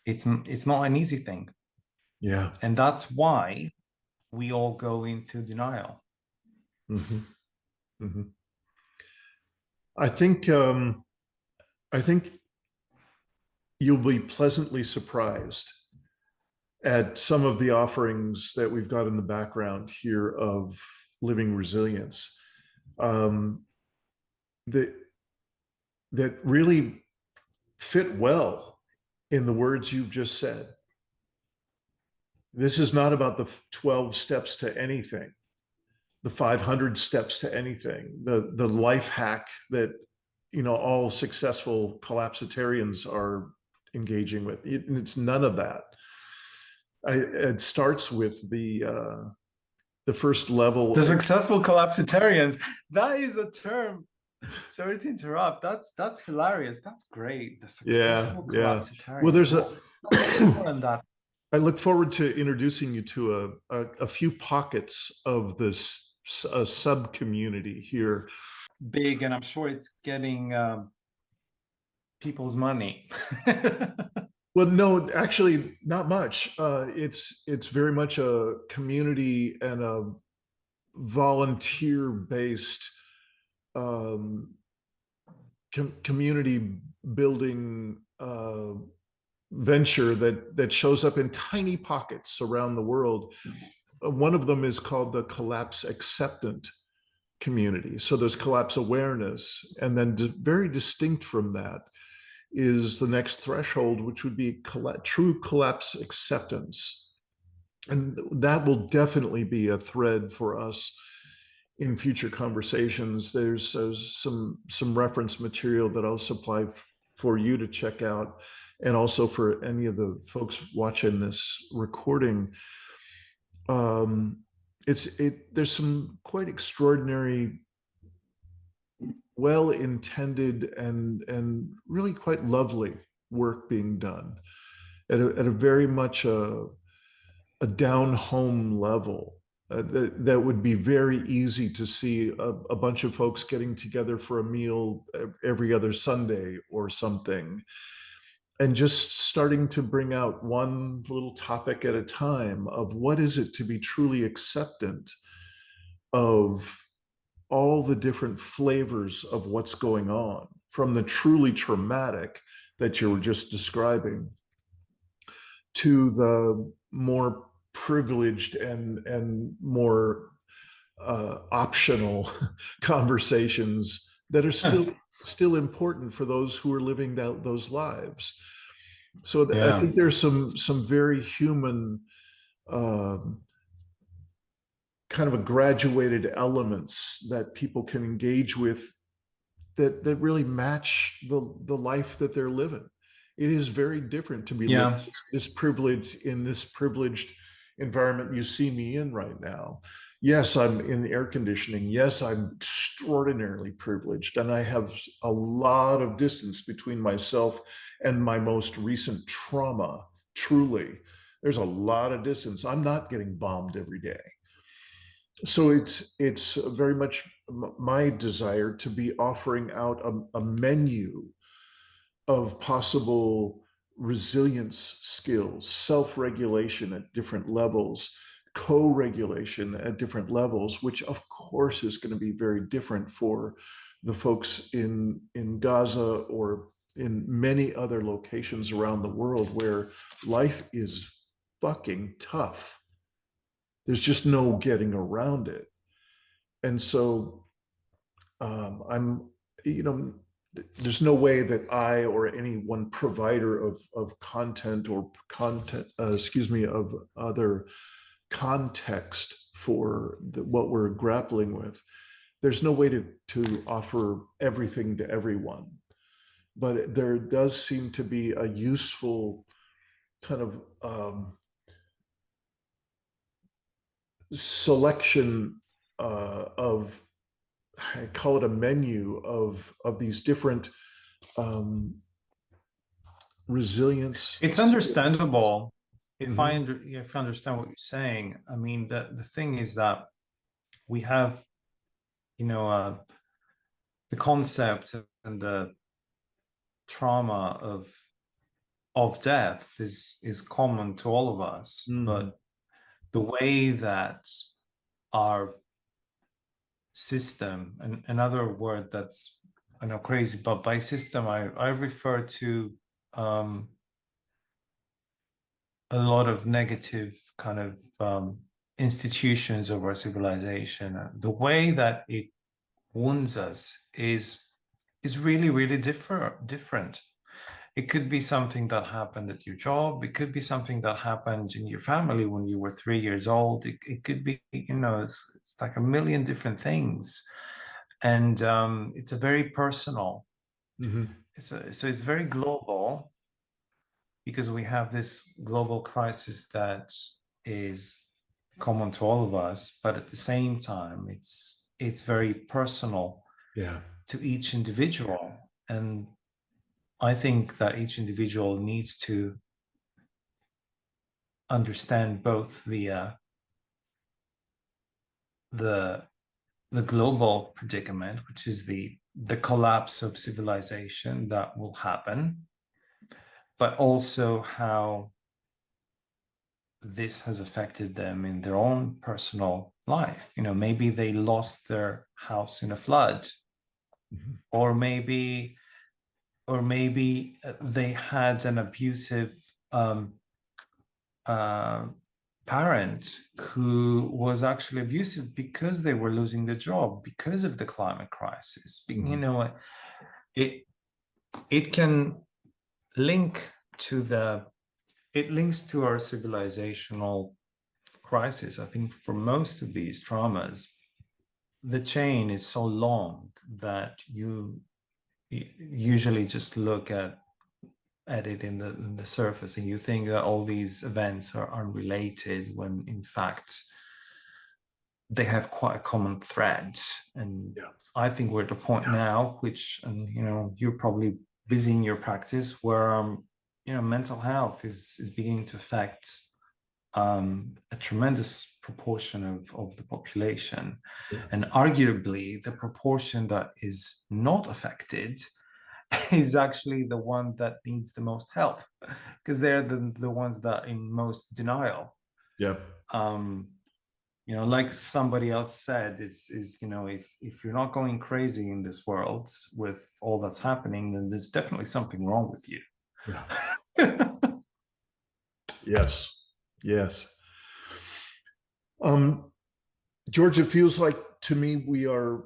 Speaker 1: It's not an easy thing.
Speaker 2: Yeah.
Speaker 1: And that's why we all go into denial.
Speaker 2: I think you'll be pleasantly surprised at some of the offerings that we've got in the background here of living resilience, that really fit well in the words you've just said. This is not about the 12 steps to anything, the 500 steps to anything, the life hack that all successful collapsitarians are engaging with. It's none of that. It starts with the first level.
Speaker 1: The successful collapsitarians. That is a term. Sorry to interrupt. That's hilarious. That's great. The successful collapsitarians.
Speaker 2: Well, there's
Speaker 1: more than that.
Speaker 2: I look forward to introducing you to a few pockets of this sub community here.
Speaker 1: Big, and I'm sure it's getting people's money.
Speaker 2: Well, no, actually, not much. It's very much a community and a volunteer-based community building venture that shows up in tiny pockets around the world. One of them is called the Collapse-Acceptant community. So there's collapse awareness, and then very distinct from that is the next threshold, which would be true collapse acceptance. And that will definitely be a thread for us in future conversations. There's some reference material that I'll supply for you to check out, and also for any of the folks watching this recording. There's some quite extraordinary, well-intended and really quite lovely work being done at a very much a down home level. That would be very easy to see a bunch of folks getting together for a meal every other Sunday or something, and just starting to bring out one little topic at a time of what is it to be truly acceptant of all the different flavors of what's going on, from the truly traumatic that you were just describing to the more privileged and more optional conversations that are still important for those who are living those lives. So I think there's some very human kind of a graduated elements that people can engage with that really match the life that they're living. It is very different to be living this privilege in this privileged environment you see me in right now. Yes, I'm in air conditioning. Yes, I'm extraordinarily privileged, and I have a lot of distance between myself and my most recent trauma. Truly, there's a lot of distance. I'm not getting bombed every day. So it's very much my desire to be offering out a menu of possible resilience skills, self-regulation at different levels, co-regulation at different levels, which of course is going to be very different for the folks in Gaza or in many other locations around the world where life is fucking tough. There's just no getting around it. And so there's no way that I or any one provider of content or of other context for what we're grappling with, there's no way to offer everything to everyone. but there does seem to be a useful kind of selection of, I call it a menu of these different resilience.
Speaker 1: It's understandable
Speaker 2: Mhm.
Speaker 1: if I understand what you're saying. I mean, the thing is that we have, you know, the concept and the trauma of death is common to all of us,
Speaker 2: Mhm.
Speaker 1: but the way that our system, and another word that's, I know, crazy, but by system I refer to a lot of negative kind of institutions of our civilization. The way that it wounds us is really, really different. It could be something that happened at your job. It could be something that happened in your family when you were 3 years old. It could be, you know, it's like a million different things. And it's a very personal,
Speaker 2: Mhm.
Speaker 1: so it's very global, because we have this global crisis that is common to all of us, but at the same time, it's very personal
Speaker 2: Yeah.
Speaker 1: to each individual. And I think that each individual needs to understand both the the global predicament, which is the collapse of civilization that will happen, but also how this has affected them in their own personal life. You know, maybe they lost their house in a flood,
Speaker 2: Mhm.
Speaker 1: or maybe they had an abusive um, uh, parent who was actually abusive because they were losing their job because of the climate crisis. You
Speaker 2: Mhm.
Speaker 1: know, it it can link to the it links to our civilizational crisis. I think for most of these traumas, the chain is so long that you usually just look at it in the surface, and you think that all these events are unrelated, when in fact they have quite a common thread. And
Speaker 2: Yeah.
Speaker 1: I think we're at the point now, which, and you know, you're probably busy in your practice, where you know, mental health is beginning to affect a tremendous proportion of the population.
Speaker 2: Yeah.
Speaker 1: And arguably, the proportion that is not affected is actually the one that needs the most help, because they're the ones that are in most denial.
Speaker 2: Yeah.
Speaker 1: Um, you know, like somebody else said, is you know, if you're not going crazy in this world with all that's happening, then there's definitely something wrong with you.
Speaker 2: Yeah. Yes. Yes. Um, George, it feels like to me we are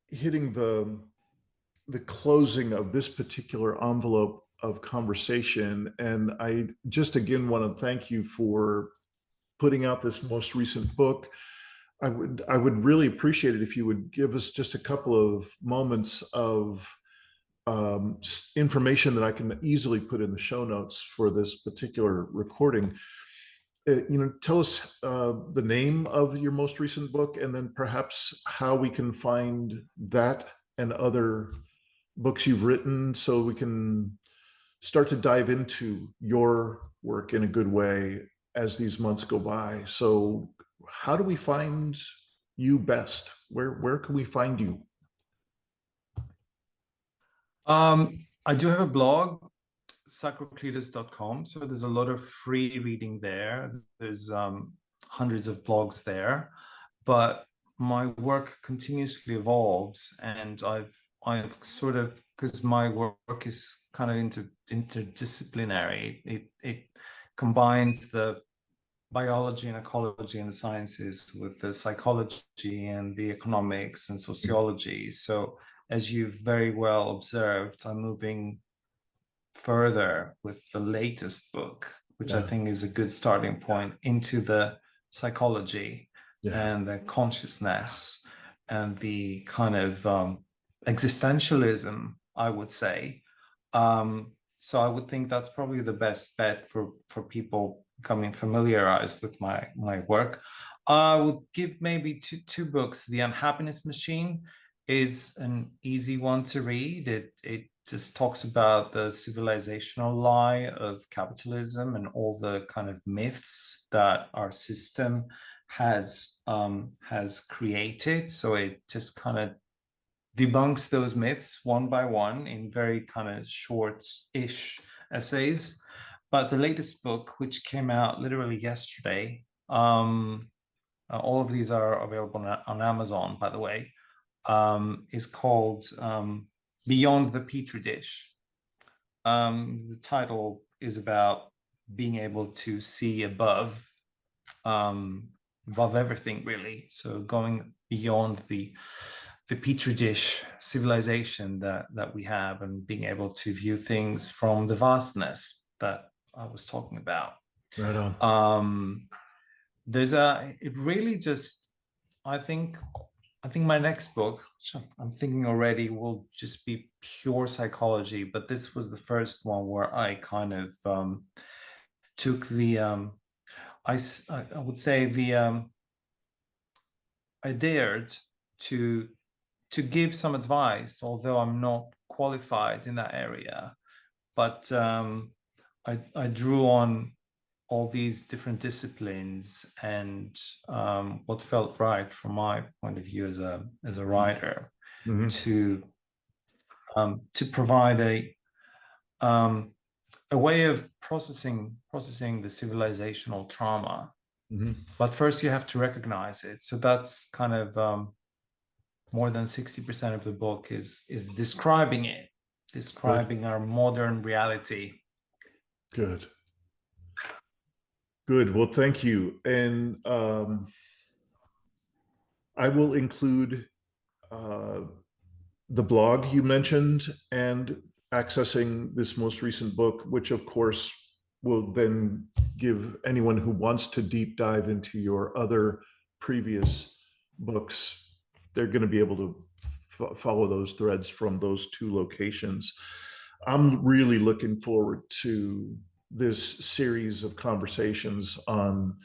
Speaker 2: hitting the closing of this particular envelope of conversation. And I just again want to thank you for putting out this most recent book. I would really appreciate it if you would give us just a couple of moments of information that I can easily put in the show notes for this particular recording. Tell us the name of your most recent book, and then perhaps how we can find that and other books you've written, so we can start to dive into your work in a good way as these months go by. So, how do we find you best? Where can we find you?
Speaker 1: I do have a blog, Tsakraklides.com. So there's a lot of free reading there. There's hundreds of blogs there, but my work continuously evolves, and I've sort of, because my work is kind of interdisciplinary. It combines the biology and ecology and the sciences with the psychology and the economics and sociology. So as you've very well observed, I'm moving further with the latest book, which I
Speaker 2: Yeah,
Speaker 1: think is a good starting point, into the psychology
Speaker 2: yeah,
Speaker 1: and the consciousness and the kind of existentialism, I would say, So I would think that's probably the best bet for people becoming familiarized with my work. I would give maybe two books. The Unhappiness Machine is an easy one to read. It just talks about the civilizational lie of capitalism and all the kind of myths that our system has created. So it just kind of debunks those myths one by one in very kind of short-ish essays. But the latest book, which came out literally yesterday, all of these are available on Amazon, by the way, is called Beyond the Petri Dish. The title is about being able to see above everything, really. So going beyond the petri dish civilization that we have, and being able to view things from the vastness that I was talking about.
Speaker 2: Right on.
Speaker 1: It really just, I think my next book, which I'm thinking already, will just be pure psychology. But this was the first one where I kind of took the I would say I dared to give some advice, although I'm not qualified in that area. But I drew on all these different disciplines and what felt right from my point of view as a writer,
Speaker 2: Mm-hmm.
Speaker 1: to provide a way of processing the civilizational trauma.
Speaker 2: Mm-hmm.
Speaker 1: But first you have to recognize it. So that's kind of more than 60% of the book is describing it, describing our modern reality.
Speaker 2: Good. Good. Well, thank you. And I will include the blog you mentioned and accessing this most recent book, which of course will then give anyone who wants to deep dive into your other previous books, they're going to be able to follow those threads from those two locations. I'm really looking forward to this series of conversations on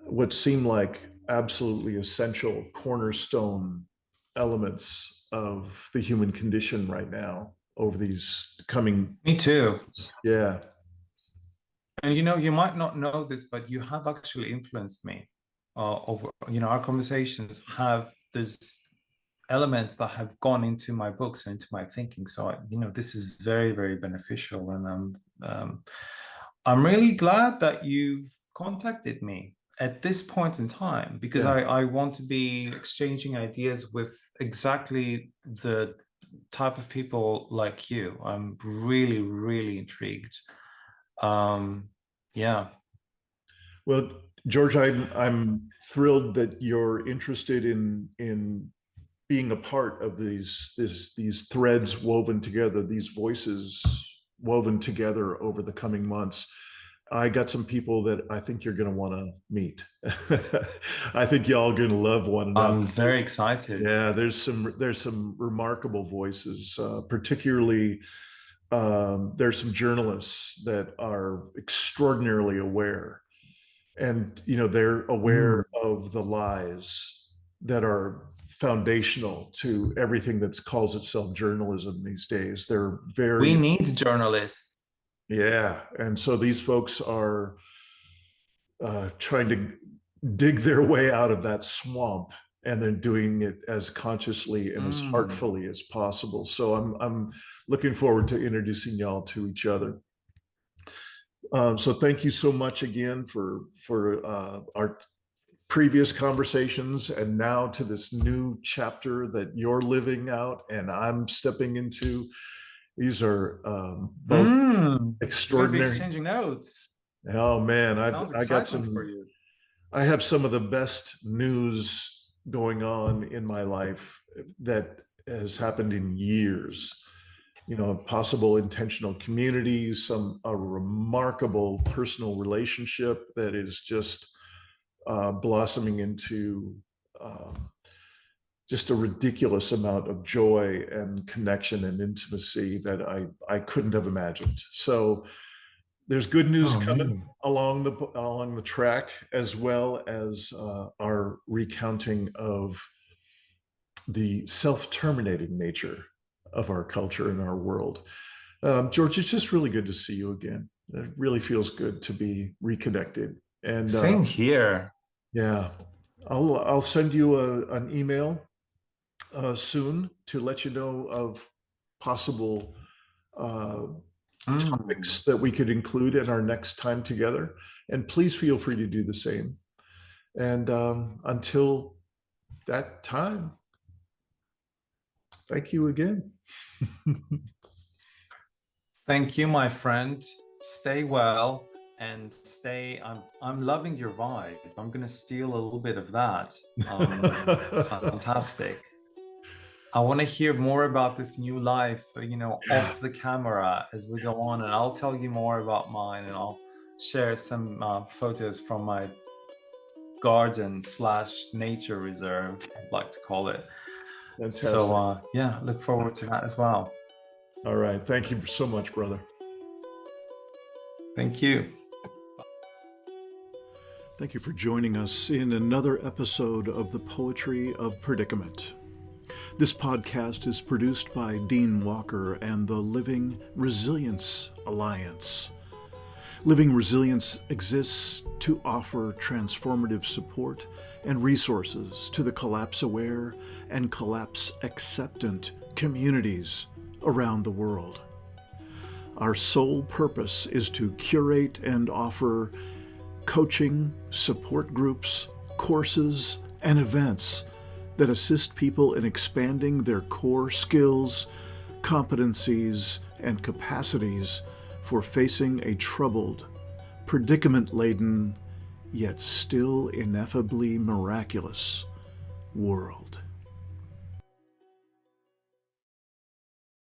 Speaker 2: what seem like absolutely essential cornerstone elements of the human condition right now over these coming.
Speaker 1: Me too.
Speaker 2: Yeah.
Speaker 1: And you might not know this, but you have actually influenced me over, our conversations have, there's elements that have gone into my books and into my thinking. So, this is very, very beneficial. And I'm really glad that you've contacted me at this point in time, because
Speaker 2: Yeah.
Speaker 1: I want to be exchanging ideas with exactly the type of people like you. I'm really, really intrigued. Yeah.
Speaker 2: Well, George, I'm thrilled that you're interested in being a part of these threads woven together, these voices woven together over the coming months. I got some people that I think you're going to want to meet. I think y'all going to love one another.
Speaker 1: I'm very excited.
Speaker 2: Yeah, there's some remarkable voices, particularly there's some journalists that are extraordinarily aware, and they're aware of the lies that are foundational to everything that calls itself journalism these days. They're very.
Speaker 1: We need journalists.
Speaker 2: Yeah, and so these folks are trying to dig their way out of that swamp, and then doing it as consciously and as heartfully as possible. So I'm looking forward to introducing y'all to each other. So thank you so much again for our previous conversations, and now to this new chapter that you're living out and I'm stepping into. These are both extraordinary.
Speaker 1: We'll be exchanging notes.
Speaker 2: Oh man,
Speaker 1: I got some for you.
Speaker 2: I have some of the best news going on in my life that has happened in years. Possible intentional community, a remarkable personal relationship that is just blossoming into just a ridiculous amount of joy and connection and intimacy that I couldn't have imagined. So there's good news
Speaker 1: Oh,
Speaker 2: coming
Speaker 1: amazing.
Speaker 2: along the track, as well as our recounting of the self-terminating nature of our culture and our world. George, it's just really good to see you again. It really feels good to be reconnected. And
Speaker 1: Same here.
Speaker 2: yeah, I'll send you an email soon to let you know of possible uh,
Speaker 1: Mm.
Speaker 2: topics that we could include in our next time together. And please feel free to do the same. And until that time, thank you again.
Speaker 1: Thank you, my friend. Stay well and stay. I'm loving your vibe. I'm gonna steal a little bit of that. It's fantastic. I want to hear more about this new life,
Speaker 2: Yeah,
Speaker 1: off the camera as we go on, and I'll tell you more about mine, and I'll share some photos from my garden slash nature reserve, I'd like to call it. So
Speaker 2: fantastic.
Speaker 1: yeah, look forward to that as well.
Speaker 2: All right. Thank you so much, brother.
Speaker 1: Thank you.
Speaker 2: Thank you for joining us in another episode of the Poetry of Predicament. This podcast is produced by Dean Walker and the Living Resilience Alliance. Living Resilience exists to offer transformative support and resources to the Collapse-Aware and Collapse-Acceptant communities around the world. Our sole purpose is to curate and offer coaching, support groups, courses, and events that assist people in expanding their core skills, competencies, and capacities for facing a troubled, predicament-laden, yet still ineffably miraculous world.